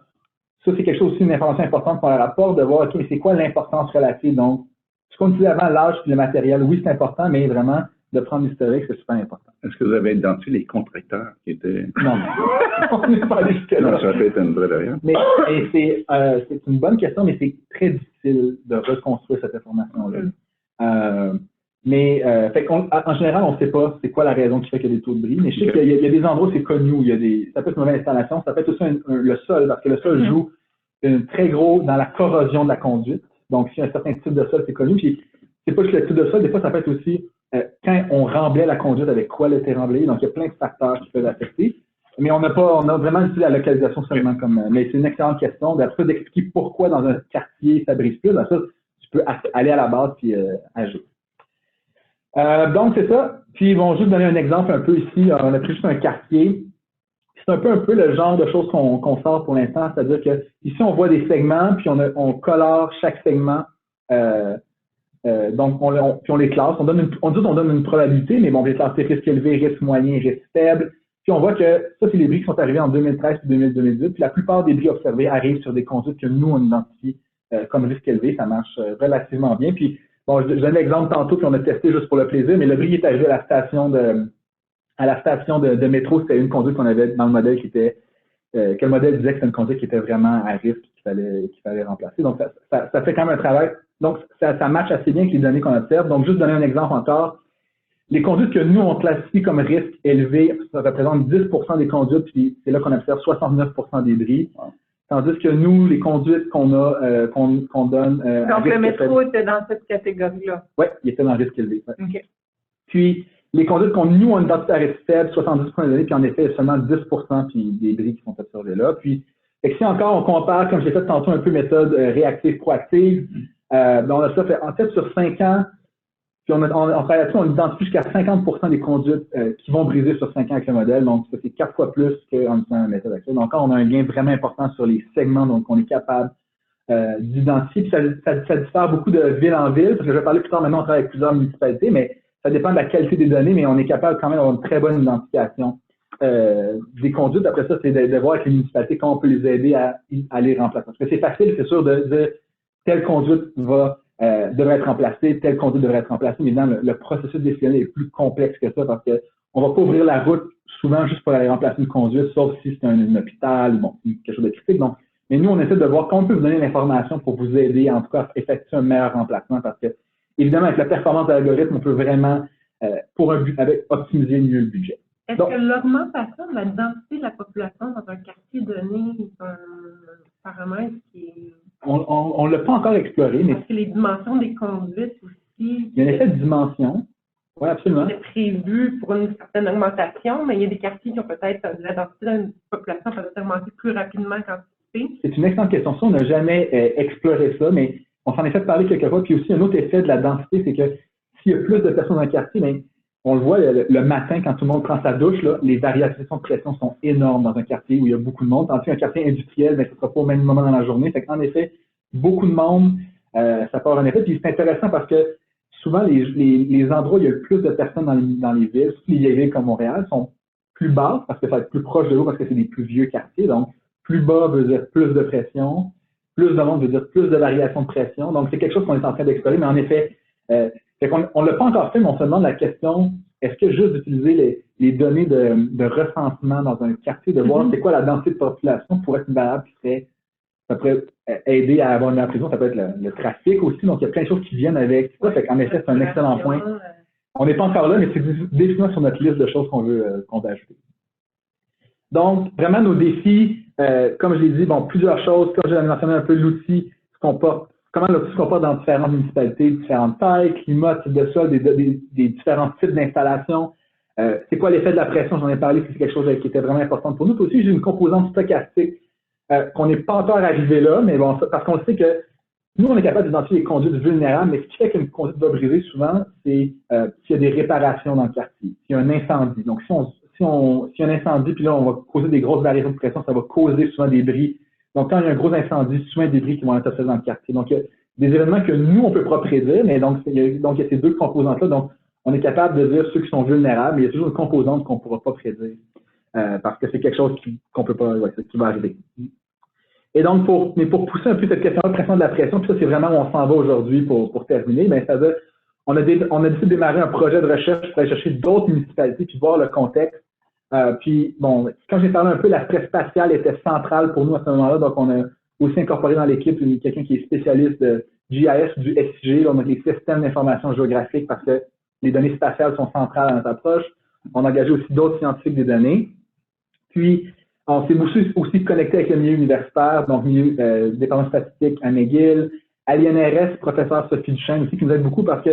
Ça, c'est quelque chose aussi, une information importante qu'on rapporte, de voir, OK, mais c'est quoi l'importance relative? Donc, ce qu'on disait avant, l'âge et le matériel, oui, c'est important, mais vraiment, de prendre l'historique, c'est super important. Est-ce que vous avez identifié les contracteurs qui étaient... Non, on n'est pas allé jusque-là. Non, ça peut être une vraie variable. Mais c'est une bonne question, mais c'est très difficile de reconstruire cette information-là. Fait en général, on ne sait pas c'est quoi la raison qui fait qu'il y a des taux de bris, mais je sais qu'il y a des endroits où c'est connu, où il y a ça peut être une mauvaise installation, ça peut être aussi le sol, parce que le sol joue très gros dans la corrosion de la conduite. Donc, si un certain type de sol, c'est connu, puis c'est pas juste le type de sol, des fois, ça peut être aussi quand on remblait la conduite, avec quoi elle était remblée. Donc, il y a plein de facteurs qui peuvent affecter. Mais on a vraiment utilisé la localisation seulement comme... Mais c'est une excellente question. D'après d'expliquer pourquoi dans un quartier, ça brise plus, ça, tu peux aller à la base puis agir. Donc, c'est ça. Puis, ils vont juste donner un exemple un peu ici. On a pris juste un quartier. C'est un peu le genre de choses qu'on sort pour l'instant. C'est-à-dire que ici, on voit des segments, puis on colore chaque segment. Donc, puis on les classe. On donne une probabilité, mais bon, on va les classer risque élevé, risque moyen, risque faible. Puis on voit que ça, c'est les bris qui sont arrivés en 2013 et 2018. Puis la plupart des bris observés arrivent sur des conduites que nous, on identifie comme risque élevé. Ça marche relativement bien. Puis, bon, je donne l'exemple tantôt, puis on a testé juste pour le plaisir, mais le bris est arrivé à la station de métro. C'était une conduite qu'on avait dans le modèle qui était, que le modèle disait que c'était une conduite qui était vraiment à risque qu'il fallait remplacer. Donc, ça fait quand même un travail. Donc, ça matche assez bien avec les données qu'on observe. Donc, juste donner un exemple encore. Les conduites que nous, on classifie comme risque élevé, ça représente 10% des conduites, puis c'est là qu'on observe 69% des bris. Tandis que nous, les conduites qu'on a, qu'on donne… Donc, le métro était dans cette catégorie-là. Oui, il était dans le risque élevé. Ouais. OK. Puis, les conduites nous, on a une densité à risque faible, 70 points de données, puis en effet, seulement 10 puis des bris qui sont observés là. Puis, si encore on compare, comme j'ai fait tantôt, un peu méthode réactive, proactive, on a ça fait, en fait, sur 5 ans, puis on travaille là-dessus, on identifie jusqu'à 50 des conduites qui vont briser sur 5 ans avec le modèle. Donc, ça, c'est 4 fois plus qu'en utilisant la méthode actuelle. Donc, on a un gain vraiment important sur les segments donc on est capable d'identifier. Puis, ça diffère beaucoup de ville en ville, parce que je vais parler plus tard, maintenant, on travaille avec plusieurs municipalités, mais ça dépend de la qualité des données, mais on est capable quand même d'avoir une très bonne identification des conduites. Après ça, c'est de voir avec les municipalités comment on peut les aider à les remplacer. Parce que c'est facile, c'est sûr, de dire telle conduite devrait être remplacée, telle conduite devrait être remplacée, mais évidemment, le processus décisionnel est plus complexe que ça parce qu'on ne va pas ouvrir la route souvent juste pour aller remplacer une conduite, sauf si c'est un hôpital ou bon, quelque chose de critique. Donc, mais nous, on essaie de voir comment on peut vous donner l'information pour vous aider, en tout cas, à effectuer un meilleur remplacement parce que, évidemment, avec la performance de l'algorithme, on peut vraiment, pour un but, optimiser mieux le budget. Est-ce que l'augmentation de la densité de la population dans un quartier donné est un paramètre qui est… On ne l'a pas encore exploré, mais… Parce que les dimensions des conduites aussi… Il y a un effet de dimension. Oui, absolument. C'est prévu pour une certaine augmentation, mais il y a des quartiers qui ont peut-être la densité de la population peut augmenter plus rapidement qu'anticipé. C'est une excellente question. Ça, on n'a jamais exploré ça, mais on s'en est fait parler quelques fois. Puis aussi, un autre effet de la densité, c'est que s'il y a plus de personnes dans un quartier, bien, on le voit le matin quand tout le monde prend sa douche, là, les variations de pression sont énormes dans un quartier où il y a beaucoup de monde. Tandis qu'un quartier industriel, bien, ce ne sera pas au même moment dans la journée. Fait qu'en effet, beaucoup de monde, ça peut avoir un effet. Puis c'est intéressant parce que souvent, les endroits où il y a le plus de personnes dans les villes, surtout les vieilles villes comme Montréal, sont plus basses parce que ça va être plus proche de l'eau parce que c'est des plus vieux quartiers. Donc, plus bas veut dire plus de pression, plus de monde veut dire plus de variation de pression. Donc, c'est quelque chose qu'on est en train d'explorer, mais en effet, on ne l'a pas encore fait, mais on se demande la question, est-ce que juste d'utiliser les données de recensement dans un quartier, de voir c'est quoi la densité de population pourrait être une variable qui serait, ça pourrait aider à avoir une meilleure précision, ça peut être le trafic aussi, donc il y a plein de choses qui viennent avec ça, fait qu'en effet, c'est un excellent point. On n'est pas encore là, mais c'est définitivement sur notre liste de choses qu'on veut ajouter. Donc, vraiment, nos défis, comme je l'ai dit, bon, plusieurs choses, comme j'ai mentionné un peu, l'outil se comporte, comment l'outil se comporte dans différentes municipalités, différentes tailles, climat, type de sol, des différents types d'installations. C'est quoi l'effet de la pression? J'en ai parlé, c'est quelque chose qui était vraiment important pour nous. Puis aussi, j'ai une composante stochastique qu'on n'est pas encore arrivé là, mais bon, parce qu'on sait que nous, on est capable d'identifier les conduites vulnérables, mais ce qui fait qu'une conduite va briser souvent, c'est s'il y a des réparations dans le quartier, s'il y a un incendie. Donc, s'il y a un incendie, puis là, on va causer des grosses variations de pression, ça va causer souvent des bris. Donc, quand il y a un gros incendie, souvent des bris qui vont être observés dans le quartier. Donc, il y a des événements que nous, on ne peut pas prédire, mais donc, il y a ces deux composantes-là. Donc, on est capable de dire ceux qui sont vulnérables, mais il y a toujours une composante qu'on ne pourra pas prédire parce que c'est quelque chose qu'on peut pas, qui va arriver. Et donc, pour pousser un peu cette question de pression de la pression, puis ça, c'est vraiment où on s'en va aujourd'hui pour terminer, bien, c'est-à-dire, on a décidé de démarrer un projet de recherche pour aller chercher d'autres municipalités puis voir le contexte. Puis, bon, quand j'ai parlé un peu, l'aspect spatial était central pour nous à ce moment-là, donc on a aussi incorporé dans l'équipe quelqu'un qui est spécialiste de GIS, du SIG, on a des systèmes d'information géographique parce que les données spatiales sont centrales à notre approche. On a engagé aussi d'autres scientifiques des données. Puis, on s'est aussi connecté avec le milieu universitaire, donc milieu dépendance statistique à McGill, à l'INRS, professeur Sophie Duchesne aussi, qui nous aide beaucoup parce que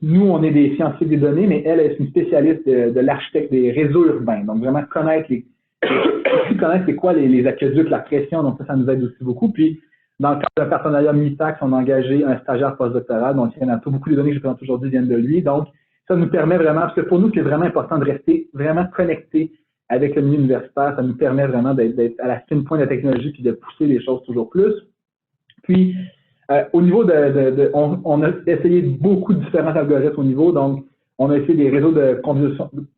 nous, on est des scientifiques des données, mais elle est une spécialiste de l'architecte des réseaux urbains. Donc, vraiment connaître c'est quoi les aqueducs, la pression, donc ça nous aide aussi beaucoup. Puis, dans le cadre d'un partenariat MITAX, on a engagé un stagiaire postdoctoral, donc beaucoup des données que je présente aujourd'hui viennent de lui. Donc, ça nous permet vraiment, parce que pour nous, c'est vraiment important de rester vraiment connecté avec le milieu universitaire. Ça nous permet vraiment d'être à la fine pointe de la technologie puis de pousser les choses toujours plus. Puis, au niveau on a essayé beaucoup de différents algorithmes au niveau, donc on a essayé des réseaux de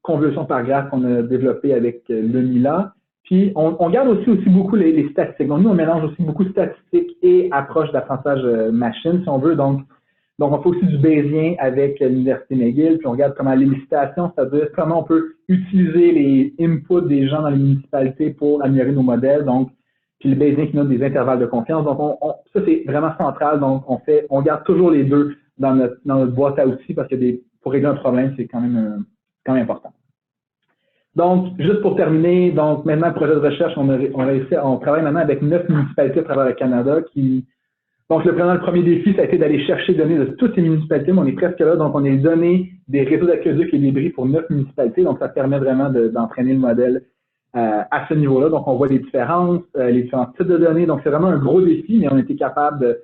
convolution par graphe qu'on a développés avec le MILA. Puis on garde aussi beaucoup les statistiques. Donc nous, on mélange aussi beaucoup de statistiques et approche d'apprentissage machine, si on veut. Donc on fait aussi du Bayésien avec l'Université McGill, puis on regarde comment l'élicitation, c'est-à-dire comment on peut utiliser les inputs des gens dans les municipalités pour améliorer nos modèles. Donc, puis le Bayésien qui donne des intervalles de confiance. Donc, ça, c'est vraiment central. Donc, on garde toujours les deux dans notre boîte à outils parce que pour régler un problème, c'est quand même important. Donc, juste pour terminer, donc maintenant, projet de recherche, on travaille maintenant avec 9 municipalités à travers le Canada donc, le premier défi, ça a été d'aller chercher les données de toutes ces municipalités, mais on est presque là. Donc, on a donné des réseaux d'aqueducs et débris pour 9 municipalités. Donc, ça permet vraiment d'entraîner le modèle à ce niveau-là. Donc, on voit les différences, les différents types de données. Donc, c'est vraiment un gros défi, mais on a été capable de...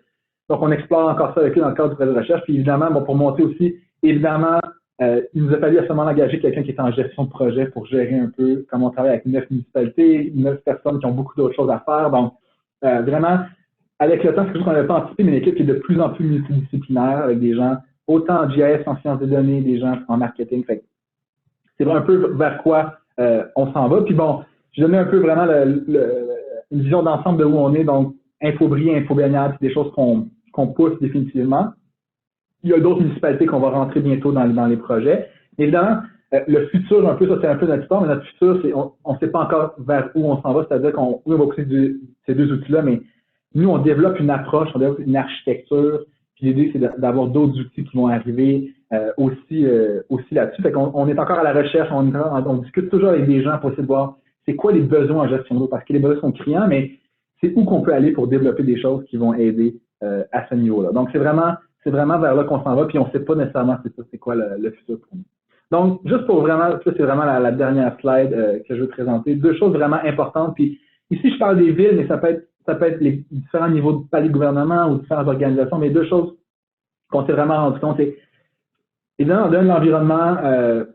Donc, on explore encore ça avec eux dans le cadre du projet de recherche. Puis, évidemment, bon, pour montrer aussi, évidemment, il nous a fallu à ce moment engager quelqu'un qui est en gestion de projet pour gérer un peu comment on travaille avec 9 municipalités, 9 personnes qui ont beaucoup d'autres choses à faire. Donc, vraiment... Avec le temps, c'est quelque chose qu'on n'avait pas anticipé, mais une équipe qui est de plus en plus multidisciplinaire, avec des gens autant en GIS, en sciences des données, des gens en marketing. C'est un peu vers quoi on s'en va. Puis bon, je donnais un peu vraiment une vision d'ensemble de où on est, donc Infobris, Infobaignade, c'est des choses qu'on pousse définitivement. Il y a d'autres municipalités qu'on va rentrer bientôt dans les projets. Évidemment, le futur, un peu, ça c'est un peu notre histoire, mais notre futur, c'est on ne sait pas encore vers où on s'en va, c'est-à-dire qu'on va pousser ces deux outils-là, mais nous, on développe une approche, on développe une architecture, puis l'idée, c'est d'avoir d'autres outils qui vont arriver aussi là-dessus. Fait qu'on est encore à la recherche, on discute toujours avec des gens pour essayer de voir c'est quoi les besoins en gestion d'eau, parce que les besoins sont criants, mais c'est où qu'on peut aller pour développer des choses qui vont aider à ce niveau-là. Donc, c'est vraiment vers là qu'on s'en va, puis on ne sait pas nécessairement c'est quoi le futur pour nous. Donc, juste pour vraiment, ça c'est vraiment la dernière slide que je veux présenter. Deux choses vraiment importantes, puis ici, je parle des villes, mais ça peut être les différents niveaux de paliers de gouvernement ou différentes organisations, mais deux choses qu'on s'est vraiment rendu compte, c'est évidemment, dans l'environnement,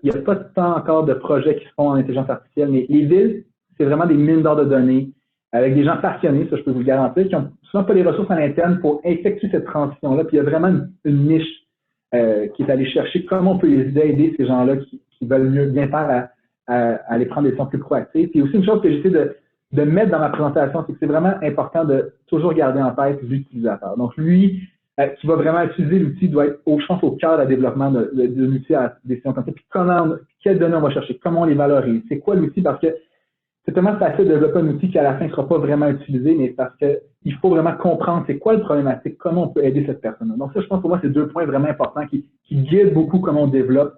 il n'y a pas tant encore de projets qui se font en intelligence artificielle, mais les villes, c'est vraiment des mines d'or de données avec des gens passionnés, ça je peux vous le garantir, qui n'ont souvent pas les ressources à l'interne pour effectuer cette transition-là. Puis il y a vraiment une niche qui est allée chercher comment on peut les aider, ces gens-là qui veulent bien faire à aller prendre des décisions plus proactives. Puis aussi une chose que j'essaie de mettre dans ma présentation, c'est que c'est vraiment important de toujours garder en tête l'utilisateur. Donc, lui, qui va vraiment utiliser l'outil, doit être, je pense, au cœur de la développement de l'outil à décision comme ça. Puis, quelles données on va chercher, comment on les valorise, c'est quoi l'outil, parce que c'est tellement facile de développer un outil qui, à la fin, ne sera pas vraiment utilisé, mais parce qu'il faut vraiment comprendre c'est quoi le problématique, comment on peut aider cette personne-là. Donc, ça, je pense, pour moi, c'est deux points vraiment importants qui guident beaucoup comment on développe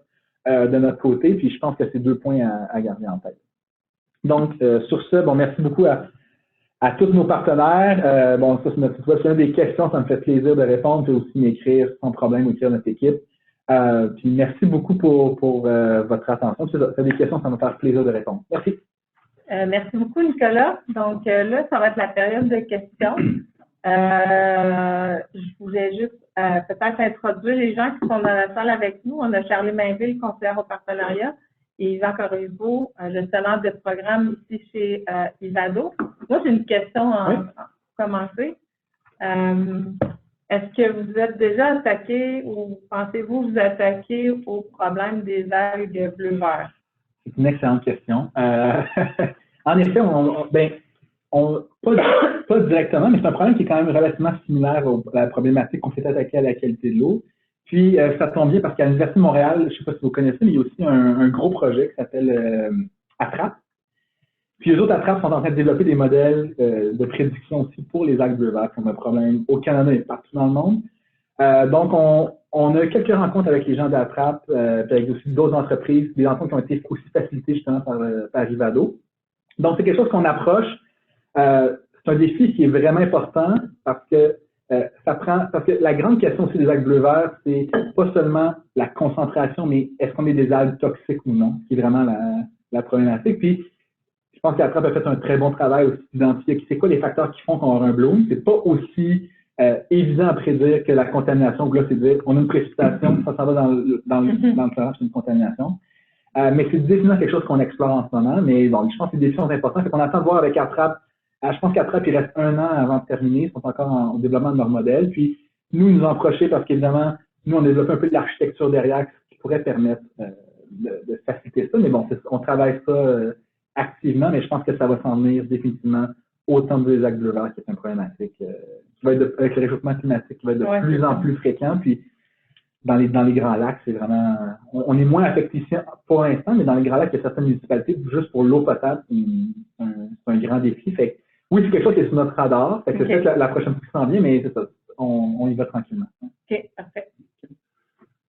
de notre côté, puis je pense que c'est deux points à garder en tête. Donc, sur ce, bon, merci beaucoup à tous nos partenaires. Bon, ça, c'est notre site web. Si vous avez des questions, ça me fait plaisir de répondre. Vous pouvez aussi m'écrire sans problème ou écrire notre équipe. Puis, merci beaucoup pour votre attention. Si vous avez des questions, ça me fait plaisir de répondre. Merci. Merci beaucoup, Nicolas. Donc, là, ça va être la période de questions. Je voulais juste peut-être introduire les gens qui sont dans la salle avec nous. On a Charlie Mainville, conseillère au partenariat, et Yvan Corriveau, gestionnaire de programme ici chez Ivado. Moi, j'ai une question pour commencer. Est-ce que vous êtes déjà attaqué ou pensez-vous vous attaquer au problème des algues bleu-vert? C'est une excellente question. En effet, pas directement, mais c'est un problème qui est quand même relativement similaire à la problématique qu'on s'est attaqué à la qualité de l'eau. Puis, ça tombe bien parce qu'à l'Université de Montréal, je ne sais pas si vous connaissez, mais il y a aussi un gros projet qui s'appelle Attrape. Puis, les autres Attrape sont en train de développer des modèles de prédiction aussi pour les algues bleu-vert, comme un problème au Canada et partout dans le monde. Donc, on a quelques rencontres avec les gens d'Attrape, puis avec aussi d'autres entreprises, des rencontres qui ont été aussi facilitées justement par Ivado. Donc, c'est quelque chose qu'on approche. C'est un défi qui est vraiment important parce que parce que la grande question aussi des algues bleu-vert, c'est pas seulement la concentration, mais est-ce qu'on est des algues toxiques ou non, qui est vraiment la problématique. Puis, je pense qu'Attrape a fait un très bon travail aussi d'identifier c'est quoi les facteurs qui font qu'on aura un bloom. C'est pas aussi évident à prédire que la contamination. Là, c'est dire on a une précipitation, ça va dans le clair, c'est une contamination. Mais c'est définitivement quelque chose qu'on explore en ce moment. Mais bon, je pense que c'est des défis importants. C'est qu'on attend de voir avec Attrape. Je pense qu'Attrape, il reste 1 an avant de terminer. Ils sont encore au développement de leur modèle. Puis, nous en approcher parce qu'évidemment, nous, on développe un peu de l'architecture derrière qui pourrait permettre de faciliter ça. Mais bon, on travaille ça activement, mais je pense que ça va s'en venir définitivement autant des algues bleu-vert qui est une problématique qui va être avec le réchauffement climatique qui va être de plus en plus fréquent. Puis, dans les grands lacs, c'est vraiment... On est moins affecté ici pour l'instant, mais dans les grands lacs, il y a certaines municipalités, juste pour l'eau potable, c'est un grand défi. Fait que, oui, c'est quelque chose qui est sur notre radar. Fait que c'est peut-être la prochaine fois qui s'en vient, mais c'est ça. On y va tranquillement. OK, parfait.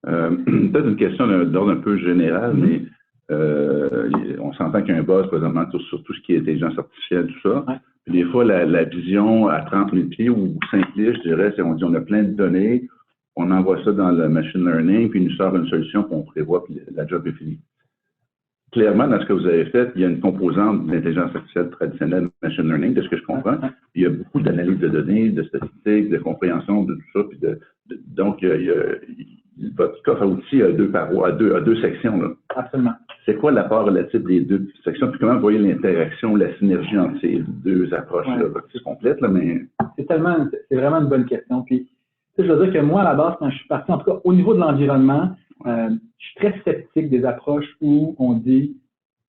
Peut-être une question d'ordre un peu général, mais On s'entend qu'il y a un buzz présentement sur tout ce qui est intelligence artificielle, tout ça. Ouais. Puis des fois, la vision à 30 000 pieds ou 5 pieds, je dirais, c'est on dit on a plein de données, on envoie ça dans le machine learning, puis il nous sort une solution qu'on prévoit, puis la job est finie. Clairement, dans ce que vous avez fait, il y a une composante d'intelligence artificielle traditionnelle, machine learning, de ce que je comprends. Il y a beaucoup d'analyse de données, de statistiques, de compréhension de tout ça. Puis donc, votre coffre à outils a deux sections. Là. Absolument. C'est quoi l'apport relatif des deux sections? Puis comment vous voyez l'interaction, la synergie entre ces deux approches-là? Ouais. C'est complète, là, mais... C'est vraiment une bonne question. Puis, je veux dire que moi, à la base, quand je suis parti, en tout cas, au niveau de l'environnement, je suis très sceptique des approches où on dit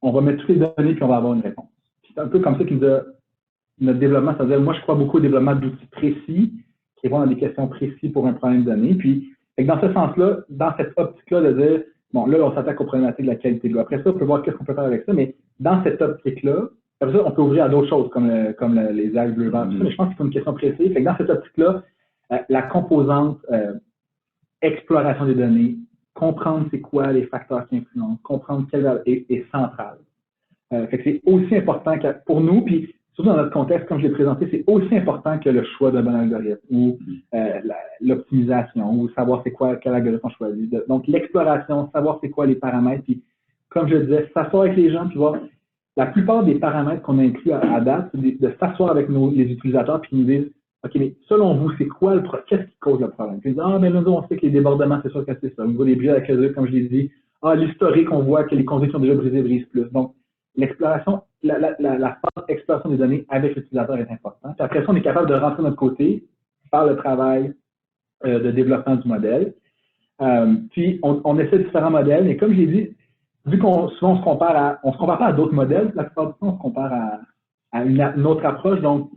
on va mettre toutes les données puis on va avoir une réponse. C'est un peu comme ça qu'il a notre développement, c'est-à-dire moi je crois beaucoup au développement d'outils précis qui répondent à des questions précises pour un problème donné. Puis dans ce sens-là, dans cette optique-là de dire bon là on s'attaque aux problématiques de la qualité de l'eau. Après ça, on peut voir qu'est-ce qu'on peut faire avec ça, mais dans cette optique-là, après ça, on peut ouvrir à d'autres choses comme les algues bleues vertes, mais je pense qu'il faut une question précise. Fait que dans cette optique-là, la composante exploration des données, comprendre c'est quoi les facteurs qui influencent, comprendre quelle est centrale. Fait que c'est aussi important pour nous, puis surtout dans notre contexte, comme je l'ai présenté, c'est aussi important que le choix d'un bon algorithme ou l'optimisation ou savoir c'est quoi, quel algorithme on choisit. Donc l'exploration, savoir c'est quoi les paramètres, puis comme je le disais, s'asseoir avec les gens, puis voir la plupart des paramètres qu'on a inclus à date, c'est de s'asseoir avec les utilisateurs puis nous dire OK, mais selon vous, c'est quoi qu'est-ce qui cause le problème? Puis ils disent, mais nous, on sait que les débordements, c'est sûr que c'est ça. Au niveau des bris aqueducs, comme je l'ai dit, l'historique, on voit que les conduits qui ont déjà brisé brisent plus. Donc, l'exploration, la phase d'exploration des données avec l'utilisateur est importante. Puis après ça, on est capable de rentrer de notre côté, faire le travail de développement du modèle. Puis, on essaie différents modèles, mais comme je l'ai dit, vu qu'on souvent on se compare pas à d'autres modèles, la plupart du temps, on se compare à une autre approche. Donc,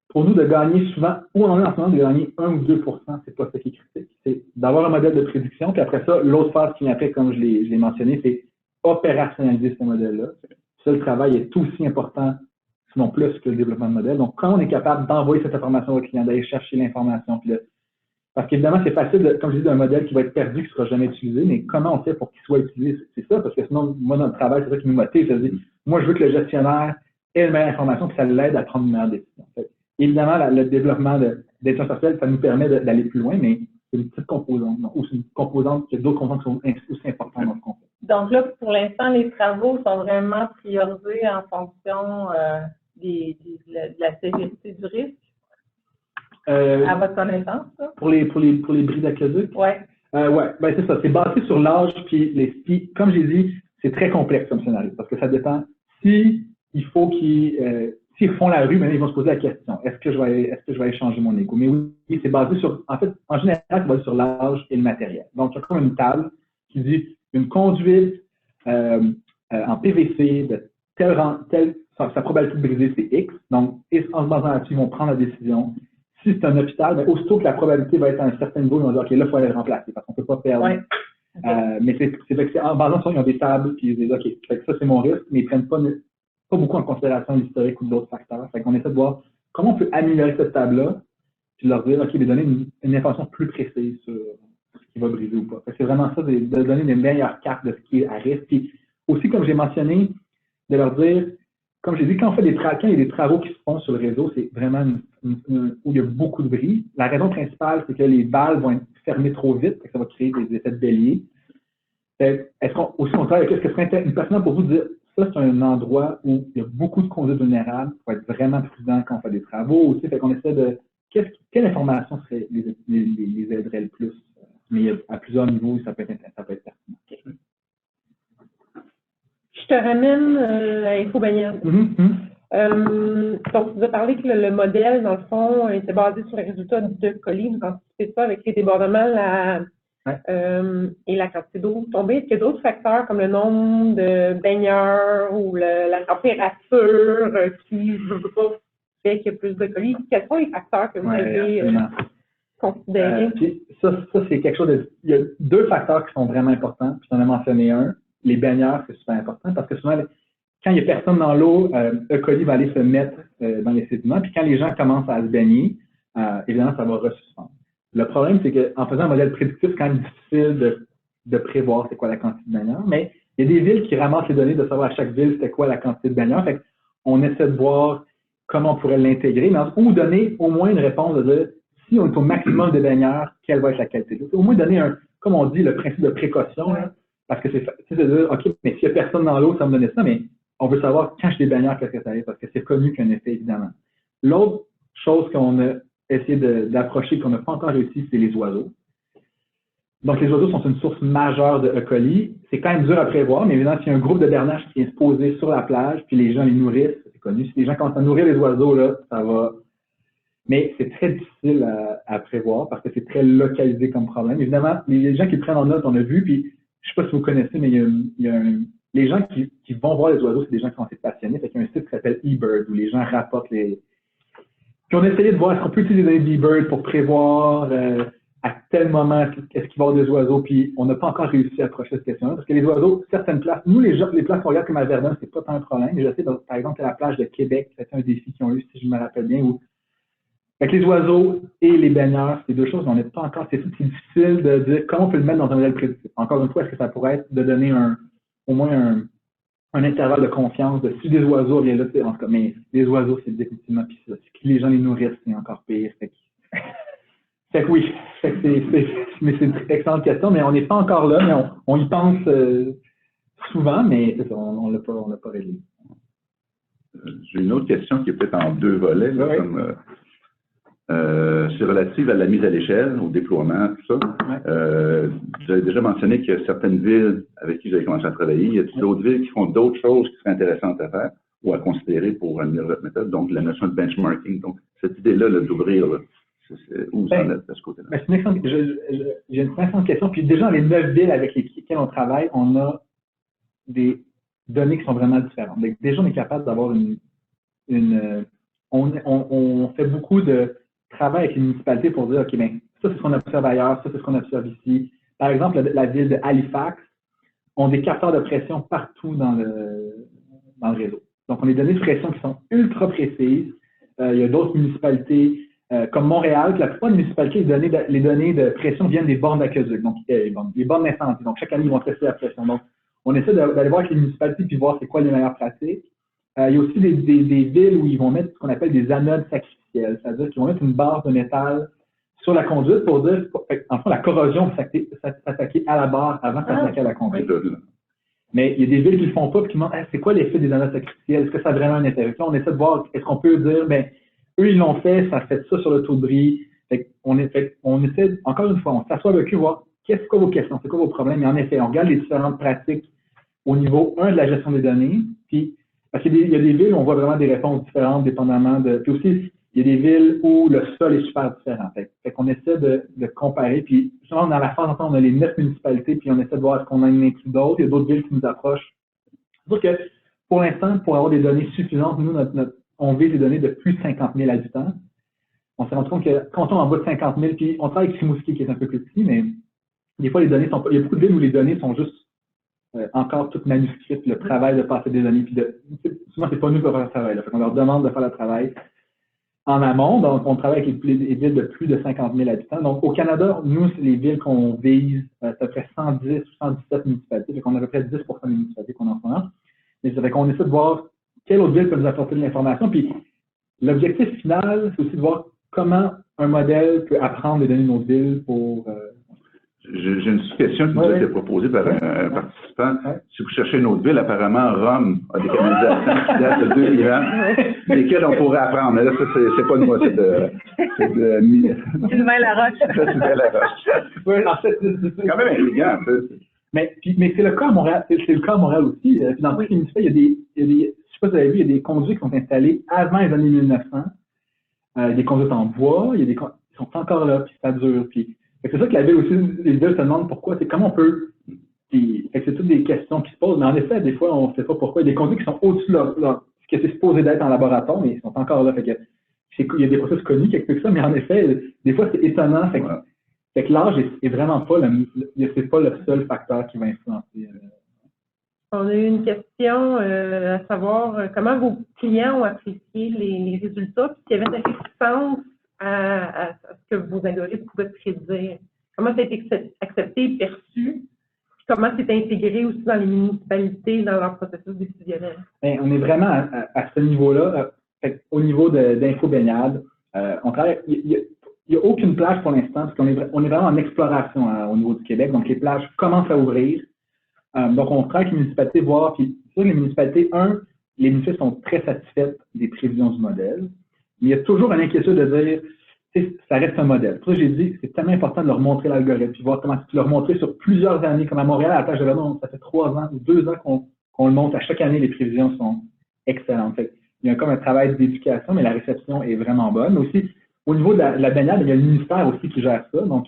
pour nous, de gagner souvent, où on est en ce moment, de gagner 1 ou 2 c'est pas ça qui est critique. C'est d'avoir un modèle de prédiction, puis après ça, l'autre phase qui vient après, comme je l'ai mentionné, c'est opérationnaliser ce modèle-là. Ça, le travail est aussi important, sinon plus que le développement de modèle. Donc, quand on est capable d'envoyer cette information au client, d'aller chercher l'information, puis parce qu'évidemment, c'est facile, comme je dis, d'un modèle qui va être perdu, qui ne sera jamais utilisé, mais comment on fait pour qu'il soit utilisé? C'est ça, parce que sinon, moi, dans le travail, c'est ça qui nous motive. C'est-à-dire, moi, je veux que le gestionnaire ait la meilleure information, puis ça l'aide à prendre une meilleure décision. Évidemment, le développement d'intelligence artificielle, ça nous permet d'aller plus loin, mais c'est une petite composante. Ou c'est une composante, il y a d'autres composantes qui sont aussi importantes dans ce concept. Donc là, pour l'instant, les travaux sont vraiment priorisés en fonction de la sévérité du risque, à votre connaissance, ça? Pour les bris d'aqueduc? Oui. Ben c'est ça. C'est basé sur l'âge, puis comme j'ai dit, c'est très complexe comme scénario, parce que ça dépend s'il faut s'ils font la rue, maintenant, ils vont se poser la question, est-ce que je vais aller changer mon égo? Mais oui, c'est basé sur, en fait, en général, c'est basé sur l'âge et le matériel. Donc, il y a comme une table qui dit une conduite en PVC de sa probabilité de briser, c'est X. Donc, en se basant là-dessus, ils vont prendre la décision. Si c'est un hôpital, ben, aussitôt que la probabilité va être à un certain niveau, ils vont dire, OK, là, il faut aller le remplacer parce qu'on ne peut pas perdre. Ouais. Mais c'est en basant sur ça, ils ont des tables, puis ils disent, OK, ça, c'est mon risque, mais ils ne prennent pas beaucoup en considération l'historique ou d'autres facteurs. Fait qu'on essaie de voir comment on peut améliorer cette table-là, puis leur dire, OK, de donner une information plus précise sur ce qui va briser ou pas. C'est vraiment ça, de donner les meilleures cartes de ce qui est à risque. Puis aussi, comme j'ai mentionné, de leur dire, comme j'ai dit, quand il y a des travaux qui se font sur le réseau, c'est vraiment où il y a beaucoup de bris. La raison principale, c'est que les valves vont être fermées trop vite, ça va créer des effets de bélier. Est-ce qu'on travaille avec ce que serait pertinent pour vous de dire, ça, c'est un endroit où il y a beaucoup de conduites vulnérables. Il faut être vraiment prudent quand on fait des travaux aussi. Fait qu'on essaie de quelle information les aiderait le plus. Mais à plusieurs niveaux, ça peut être pertinent. Okay. Je te ramène à Infobaignade. Donc, tu nous as parlé que le modèle, dans le fond, était basé sur les résultats de colis. Vous anticipez ça avec les débordements, et la quantité d'eau tombée. Est-ce qu'il y a d'autres facteurs comme le nombre de baigneurs ou la température qui fait qu'il y a plus de colis? Quels sont les facteurs que vous avez considérés? Ça, c'est quelque chose il y a deux facteurs qui sont vraiment importants, puis tu en as mentionné un. Les baigneurs, c'est super important parce que souvent, quand il n'y a personne dans l'eau, E. coli va aller se mettre dans les sédiments, puis quand les gens commencent à se baigner, évidemment, ça va ressuspendre. Le problème, c'est qu'en faisant un modèle prédictif, c'est quand même difficile de prévoir c'est quoi la quantité de baigneurs, mais il y a des villes qui ramassent les données de savoir à chaque ville c'était quoi la quantité de baigneurs. Fait on essaie de voir comment on pourrait l'intégrer, ou donner au moins une réponse de dire si on est au maximum de baigneurs, quelle va être la qualité. Au moins donner comme on dit, le principe de précaution, là, parce que c'est de dire, OK, mais s'il n'y a personne dans l'eau, ça me donne ça, mais on veut savoir quand je des baigneurs, qu'est-ce que ça est, parce que c'est connu qu'un effet, évidemment. L'autre chose qu'on a essayé d'approcher, qu'on n'a pas encore réussi, c'est les oiseaux. Donc, les oiseaux sont une source majeure de E. coli. C'est quand même dur à prévoir, mais évidemment, s'il y a un groupe de bernaches qui vient se poser sur la plage, puis les gens les nourrissent, c'est connu. Si les gens commencent à nourrir les oiseaux, là, ça va. Mais c'est très difficile à prévoir parce que c'est très localisé comme problème. Évidemment, les gens qui prennent en note, on a vu, puis je ne sais pas si vous connaissez, mais les gens qui vont voir les oiseaux, c'est des gens qui sont assez passionnés. Fait qu'il y a un site qui s'appelle eBird où les gens rapportent les. Puis on a essayé de voir est-ce qu'on peut utiliser les données d'eBird pour prévoir à tel moment est-ce qu'il va y avoir des oiseaux, puis on n'a pas encore réussi à approcher cette question-là, parce que les oiseaux, certaines places, nous, les places qu'on regarde comme à Verdun, c'est pas tant un problème, mais je sais, par exemple, à la plage de Québec, c'était un défi qu'ils ont eu, si je me rappelle bien, où fait que les oiseaux et les baigneurs, c'est deux choses, mais on n'est pas encore, c'est difficile de dire comment on peut le mettre dans un modèle prédictif. Encore une fois, est-ce que ça pourrait être de donner au moins un intervalle de confiance de si des oiseaux viennent là, en tout cas, mais les oiseaux, c'est définitivement pis ça. Si les gens les nourrissent, c'est encore pire. Fait que oui, mais c'est une excellente question, mais on n'est pas encore là, mais on y pense souvent, mais on l'a pas réglé. J'ai une autre question qui est peut-être en deux volets, là, oui. comme c'est relative à la mise à l'échelle, au déploiement, tout ça. Ouais. Vous avez déjà mentionné qu'il y a certaines villes avec qui vous avez commencé à travailler. Il y a d'autres villes qui font d'autres choses qui seraient intéressantes à faire ou à considérer pour améliorer votre méthode. Donc, la notion de benchmarking. Donc, cette idée-là d'ouvrir, où vous en êtes de ce côté-là? Ben, j'ai une excellente question. Puis déjà, dans les 9 villes avec lesquelles on travaille, on a des données qui sont vraiment différentes. Donc, déjà, on est capable d'avoir on fait beaucoup de travail avec les municipalités pour dire, OK, bien, ça, c'est ce qu'on observe ailleurs, ça, c'est ce qu'on observe ici. Par exemple, la ville de Halifax ont des capteurs de pression partout dans le réseau. Donc, on a des données de pression qui sont ultra précises. Il y a d'autres municipalités comme Montréal, la plupart des municipalités, les données de pression viennent des bornes d'aqueduc, donc les bornes d'incendie. Donc, chaque année, ils vont tester la pression. Donc, on essaie d'aller voir avec les municipalités puis voir c'est quoi les meilleures pratiques. Il y a aussi des villes où ils vont mettre ce qu'on appelle des anodes sacrificielles, c'est-à-dire qu'ils vont mettre une barre de métal sur la conduite pour dire, en fait, la corrosion va s'attaquer à la barre avant de s'attaquer à la conduite. Mais il y a des villes qui ne le font pas et qui demandent c'est quoi l'effet des anodes sacrificielles? Est-ce que ça a vraiment un effet? Là, on essaie de voir, est-ce qu'on peut dire, ben, eux, ils l'ont fait, ça fait ça sur le taux de bris. On essaie, encore une fois, on s'assoit avec eux, voir c'est quoi vos questions, c'est quoi vos problèmes. Et en effet, on regarde les différentes pratiques au niveau, de la gestion des données. Puis, parce qu'il y a des villes où on voit vraiment des réponses différentes, dépendamment de. Puis aussi, il y a des villes où le sol est super différent. Fait qu'on essaie de comparer. Puis, justement, dans la phase, on a les 9 municipalités, puis on essaie de voir est-ce qu'on a une inclus d'autres. Il y a d'autres villes qui nous approchent. C'est-à-dire que, pour l'instant, pour avoir des données suffisantes, nous, on vise des données de plus de 50 000 habitants. On s'est rendu compte que quand on est en bas de 50 000, puis on travaille avec Rimouski qui est un peu plus petit, mais des fois, les données sont pas. Il y a beaucoup de villes où les données sont juste encore toutes manuscrites, le travail de passer des données. Puis souvent, c'est pas nous qui faisons le travail. On leur demande de faire le travail en amont. Donc, on travaille avec les villes de plus de 50 000 habitants. Donc, au Canada, nous, c'est les villes qu'on vise, c'est à peu près 110 ou 117 municipalités. Donc, on a à peu près 10 des municipalités qu'on en fait. Mais ça fait qu'on essaie de voir quelle autre ville peut nous apporter de l'information. Puis, l'objectif final, c'est aussi de voir comment un modèle peut apprendre les données de nos villes pour. J'ai une question qui nous a été proposée par un participant. Si vous cherchez une autre ville, apparemment, Rome a des canalisations qui datent de 2000 ans, lesquelles on pourrait apprendre. Mais là, ça, c'est pas de moi, c'est de Sylvain Laroche. Sylvain Laroche. Oui, en fait, c'est quand même intriguant, ça. Mais c'est le cas à Montréal. C'est le cas à Montréal aussi. Dans toutes les municipalités, il y a des, je sais pas si vous avez vu, il y a des conduits qui sont installés avant les années 1900. Des conduites en bois, il y a des qui sont encore là, puis ça dure. Puis c'est ça que la ville aussi, les villes se demandent pourquoi, c'est comment on peut. Puis, c'est toutes des questions qui se posent, mais en effet, des fois, on ne sait pas pourquoi. Il y a des conduits qui sont au-dessus de ce qui est supposé d'être en laboratoire, mais ils sont encore là. Fait que, il y a des processus connus qui expliquent ça, mais en effet, des fois, c'est étonnant. Fait que l'âge est vraiment pas c'est pas le seul facteur qui va influencer. On a eu une question à savoir comment vos clients ont apprécié les résultats, puis s'il y avait une résistance à ce que vos algorithmes pouvaient prédire. Comment ça a été accepté, perçu, Comment c'est intégré aussi dans les municipalités, dans leur processus décisionnel? Bien, on est vraiment à ce niveau-là. Au niveau d'info-baignade, on travaille. Il n'y a aucune plage pour l'instant, parce qu'on est vraiment en exploration au niveau du Québec. Donc, les plages commencent à ouvrir. Donc, on travaille avec les municipalités, voir. Puis, sur les municipalités, les municipalités sont très satisfaites des prévisions du modèle. Mais il y a toujours une inquiétude de dire, ça reste un modèle. Pour ça, j'ai dit, c'est tellement important de leur montrer l'algorithme, puis voir comment leur montrer sur plusieurs années, comme à Montréal, à la plage de Verdun, ça fait 3 ans ou 2 ans qu'on le montre. À chaque année, les prévisions sont excellentes. Fait, il y a comme un travail d'éducation, mais la réception est vraiment bonne. Mais aussi, au niveau de la baignade, il y a le ministère aussi qui gère ça. Donc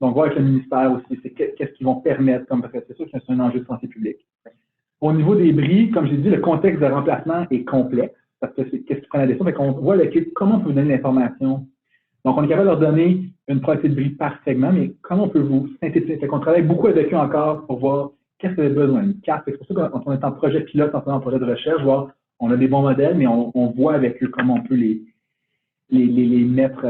voir avec le ministère aussi, c'est qu'est-ce qu'ils vont permettre, parce que c'est sûr que c'est un enjeu de santé publique. Au niveau des bris, comme j'ai dit, le contexte de remplacement est complexe, parce que c'est qu'est-ce qui prend la décision. Fait qu'on voit comment on peut vous donner l'information. Donc, on est capable de leur donner une probabilité de bris par segment, mais comment on peut vous synthétiser? Fait qu'on travaille beaucoup avec eux encore pour voir qu'est-ce que vous avez besoin. Une carte. C'est pour ça que quand on est en projet pilote, en projet de recherche, voir, on a des bons modèles, mais on voit avec eux comment on peut les mettre.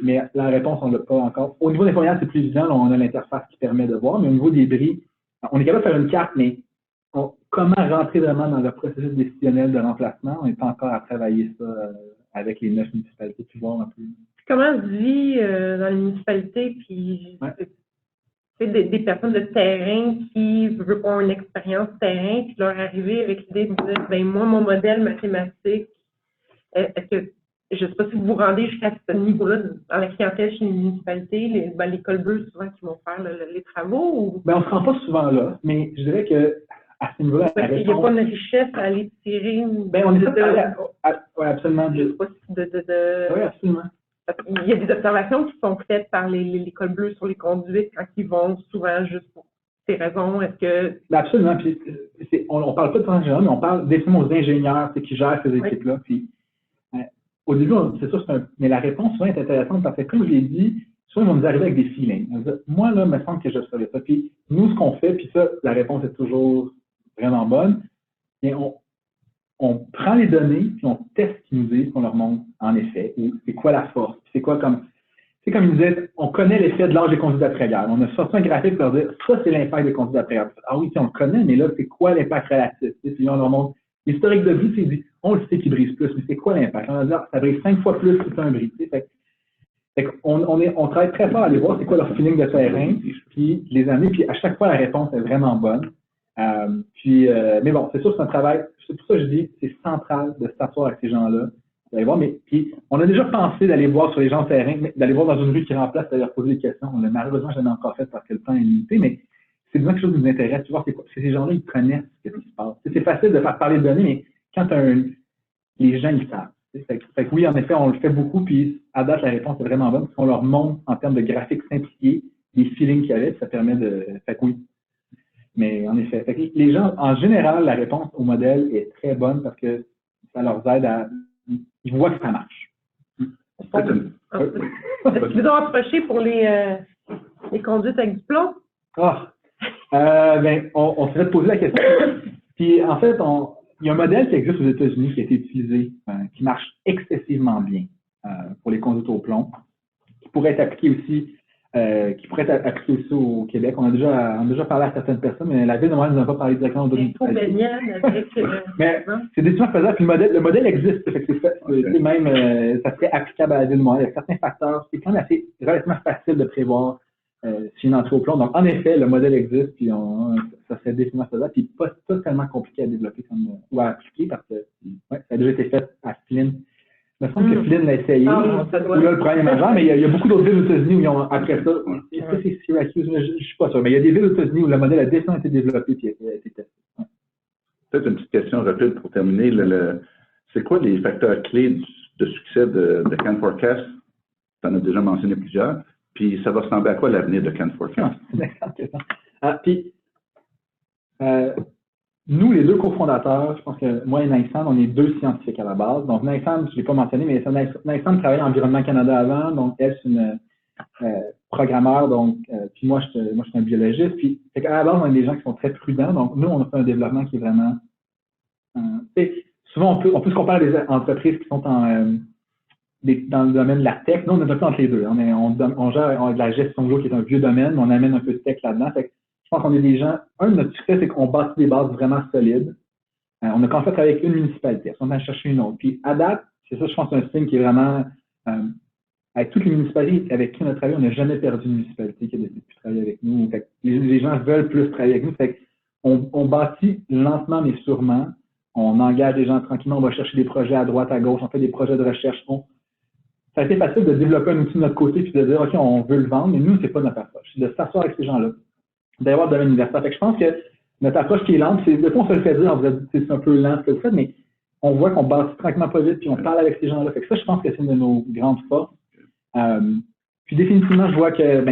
Mais la réponse, on ne l'a pas encore. Au niveau des fourrières, c'est plus évident. Là, on a l'interface qui permet de voir, mais au niveau des bris, on est capable de faire une carte, mais comment rentrer vraiment dans le processus décisionnel de remplacement? On n'est pas encore à travailler ça avec les 9 municipalités, puis voir un peu. Comment se vit dans les municipalités, puis des personnes de terrain qui veulent avoir une expérience terrain, puis leur arriver avec l'idée de dire, ben moi, mon modèle mathématique, est-ce que, je ne sais pas si vous vous rendez jusqu'à ce niveau-là dans la clientèle chez les municipalités, les cols bleus souvent qui vont faire les travaux? Ou... Ben, on ne se rend pas souvent là, mais je dirais que à ce niveau-là, il n'y a pas une richesse à aller tirer. Ben, on est oui, absolument. Oui, absolument. Il y a des observations qui sont faites par les cols bleus sur les conduites quand ils vont souvent juste pour ces raisons. Est-ce que... Ben absolument. Puis, on ne parle pas de transgénéral, mais on parle définitivement aux ingénieurs qui gèrent ces équipes-là. Puis, au début, c'est sûr, mais la réponse souvent est intéressante parce que, comme je l'ai dit, souvent, ils vont nous arriver avec des feelings. On va dire, moi, là, il me semble que j'observe ça. Puis, nous, ce qu'on fait, puis ça, la réponse est toujours vraiment bonne, et on prend les données, puis on teste ce qu'ils nous disent, qu'on leur montre en effet, ou c'est quoi la force, c'est quoi comme, c'est comme ils disaient, on connaît l'effet de l'âge des conduites d'après-guerre. On a sorti un graphique pour leur dire, ça c'est l'impact des conduites d'après-guerre. Ah oui, on le connaît, mais là, c'est quoi l'impact relatif? Puis on leur montre, l'historique de bris, c'est dit, on le sait qu'il brise plus, mais c'est quoi l'impact? On va dire, ça brise 5 fois plus que un bris. Fait on travaille très fort à aller voir c'est quoi leur feeling de terrain, puis les années, puis à chaque fois, la réponse est vraiment bonne. Mais bon, c'est sûr que c'est un travail, c'est pour ça que je dis, c'est central de s'asseoir avec ces gens-là, d'aller voir, mais puis on a déjà pensé d'aller voir sur les gens de terrain, d'aller voir dans une rue qui remplace, d'aller leur poser des questions. On l'a malheureusement jamais encore fait parce que le temps est limité, mais c'est vraiment quelque chose qui nous intéresse, tu vois, c'est ces gens-là, ils connaissent ce qui se passe. C'est facile de faire parler de données, mais quand les gens, ils savent. Fait que oui, en effet, on le fait beaucoup, puis à date, la réponse est vraiment bonne, parce qu'on leur montre en termes de graphiques simplifiés, les feelings qu'il y avait, ça permet de... Fait que oui. Mais en effet, fait que les gens, en général, la réponse au modèle est très bonne parce que ça leur aide à... Ils voient que ça marche. Est-ce qu'ils vous ont approché pour les conduites avec du plomb? Ben, on s'est fait poser la question. Puis, en fait, il y a un modèle qui existe aux États-Unis qui a été utilisé, qui marche excessivement bien pour les conduites au plomb, qui pourrait être appliqué aussi au Québec. On a déjà parlé à certaines personnes, mais la Ville de Montréal ne nous a pas parlé directement aux municipalités. Mais c'est définitivement faisable. Puis le modèle existe. Même, ça serait applicable à la Ville de Montréal. Il y a certains facteurs. C'est quand même relativement facile de prévoir si une entrée au plomb. Donc, en effet, le modèle existe, puis ça serait définitivement faisable. Puis pas tellement compliqué à développer ou à appliquer parce que ça a déjà été fait à Flint. Il me semble que Flynn l'a essayé, ou là, le premier majeur, mais il y a beaucoup d'autres villes aux États-Unis où ils ont, après ça, est-ce que c'est Syracuse, je ne suis pas sûr, mais il y a des villes aux États-Unis où le modèle a déjà été développé et a été testé. Peut-être une petite question rapide pour terminer. C'est quoi les facteurs clés de succès de Can4Cast? Tu en as déjà mentionné plusieurs. Puis ça va ressembler à quoi l'avenir de Can4Cast? C'est une excellente question. Puis, nous, les deux cofondateurs, je pense que moi et Naïsan, on est deux scientifiques à la base. Donc, Naïsan, je ne l'ai pas mentionné, mais Naïsan travaillait en Environnement Canada avant. Donc, elle, c'est une programmeur. Donc, puis moi, je suis un biologiste. Puis, à la base, on est des gens qui sont très prudents. Donc, nous, on a fait un développement qui est vraiment... souvent, on peut se comparer à des entreprises qui sont dans le domaine de la tech. Nous, on est un peu entre les deux. On gère de la gestion de l'eau qui est un vieux domaine, mais on amène un peu de tech là-dedans. pense qu'on est des gens, un de notre succès, c'est qu'on bâtit des bases vraiment solides. On a commencé à travailler avec une municipalité, on a cherché une autre. Puis à date, c'est ça, je pense, un signe qui est vraiment, avec toutes les municipalités avec qui on a travaillé, on n'a jamais perdu une municipalité qui a décidé de travailler avec nous. Fait que les gens veulent plus travailler avec nous. Fait on bâtit lentement mais sûrement. On engage des gens tranquillement, on va chercher des projets à droite, à gauche, on fait des projets de recherche. Ça a été facile de développer un outil de notre côté puis de dire, OK, on veut le vendre, mais nous, c'est pas notre approche. C'est de s'asseoir avec ces gens-là, d'avoir de l'université. Fait que je pense que notre approche qui est lente, c'est, des fois, on se le fait dire, c'est un peu lent ce que vous faites, mais on voit qu'on bâtit tranquillement pas vite puis on parle avec ces gens-là. Fait que ça, je pense que c'est une de nos grandes forces. Puis définitivement, je vois que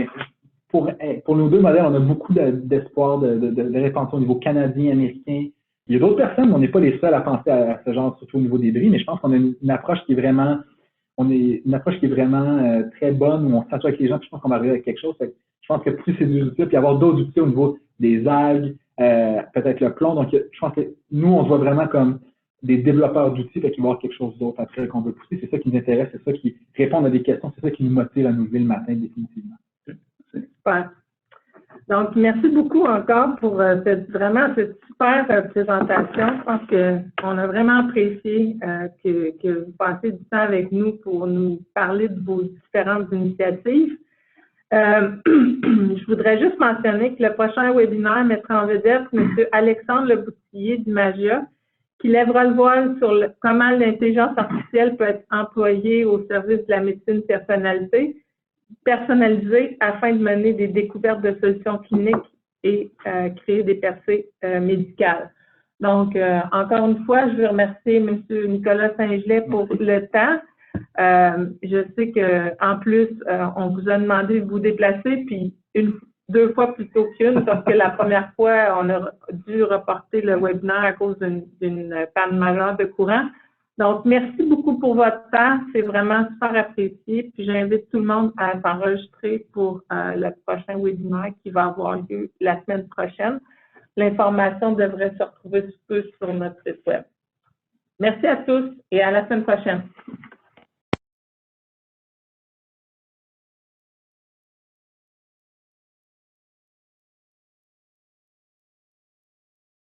pour nos deux modèles, on a beaucoup d'espoir de répansion au niveau canadien, américain. Il y a d'autres personnes, on n'est pas les seuls à penser à ce genre, surtout au niveau des bris, mais je pense qu'on a une approche qui est vraiment, très bonne, où on s'assoit avec les gens, puis je pense qu'on va arriver avec quelque chose. Fait que je pense que plus c'est des outils, puis avoir d'autres outils au niveau des algues, peut-être le plomb. Donc, je pense que nous, on se voit vraiment comme des développeurs d'outils, fait qu'il va y avoir quelque chose d'autre après qu'on veut pousser. C'est ça qui nous intéresse, c'est ça qui répond à des questions, c'est ça qui nous motive à nous lever le matin, définitivement. Super. Donc, merci beaucoup encore pour cette super présentation. Je pense qu'on a vraiment apprécié que vous passiez du temps avec nous pour nous parler de vos différentes initiatives. Je voudrais juste mentionner que le prochain webinaire mettra en vedette M. Alexandre Leboutillier du Magia, qui lèvera le voile sur comment l'intelligence artificielle peut être employée au service de la médecine personnalisée afin de mener des découvertes de solutions cliniques et créer des percées médicales. Donc, encore une fois, je veux remercier M. Nicolas Saint-Gelais pour le temps. Je sais qu'en plus, on vous a demandé de vous déplacer, puis deux fois plutôt qu'une, parce que la première fois, on a dû reporter le webinaire à cause d'une panne majeure de courant. Donc, merci beaucoup pour votre temps. C'est vraiment super apprécié. Puis, j'invite tout le monde à s'enregistrer pour le prochain webinaire qui va avoir lieu la semaine prochaine. L'information devrait se retrouver sous peu sur notre site web. Merci à tous et à la semaine prochaine.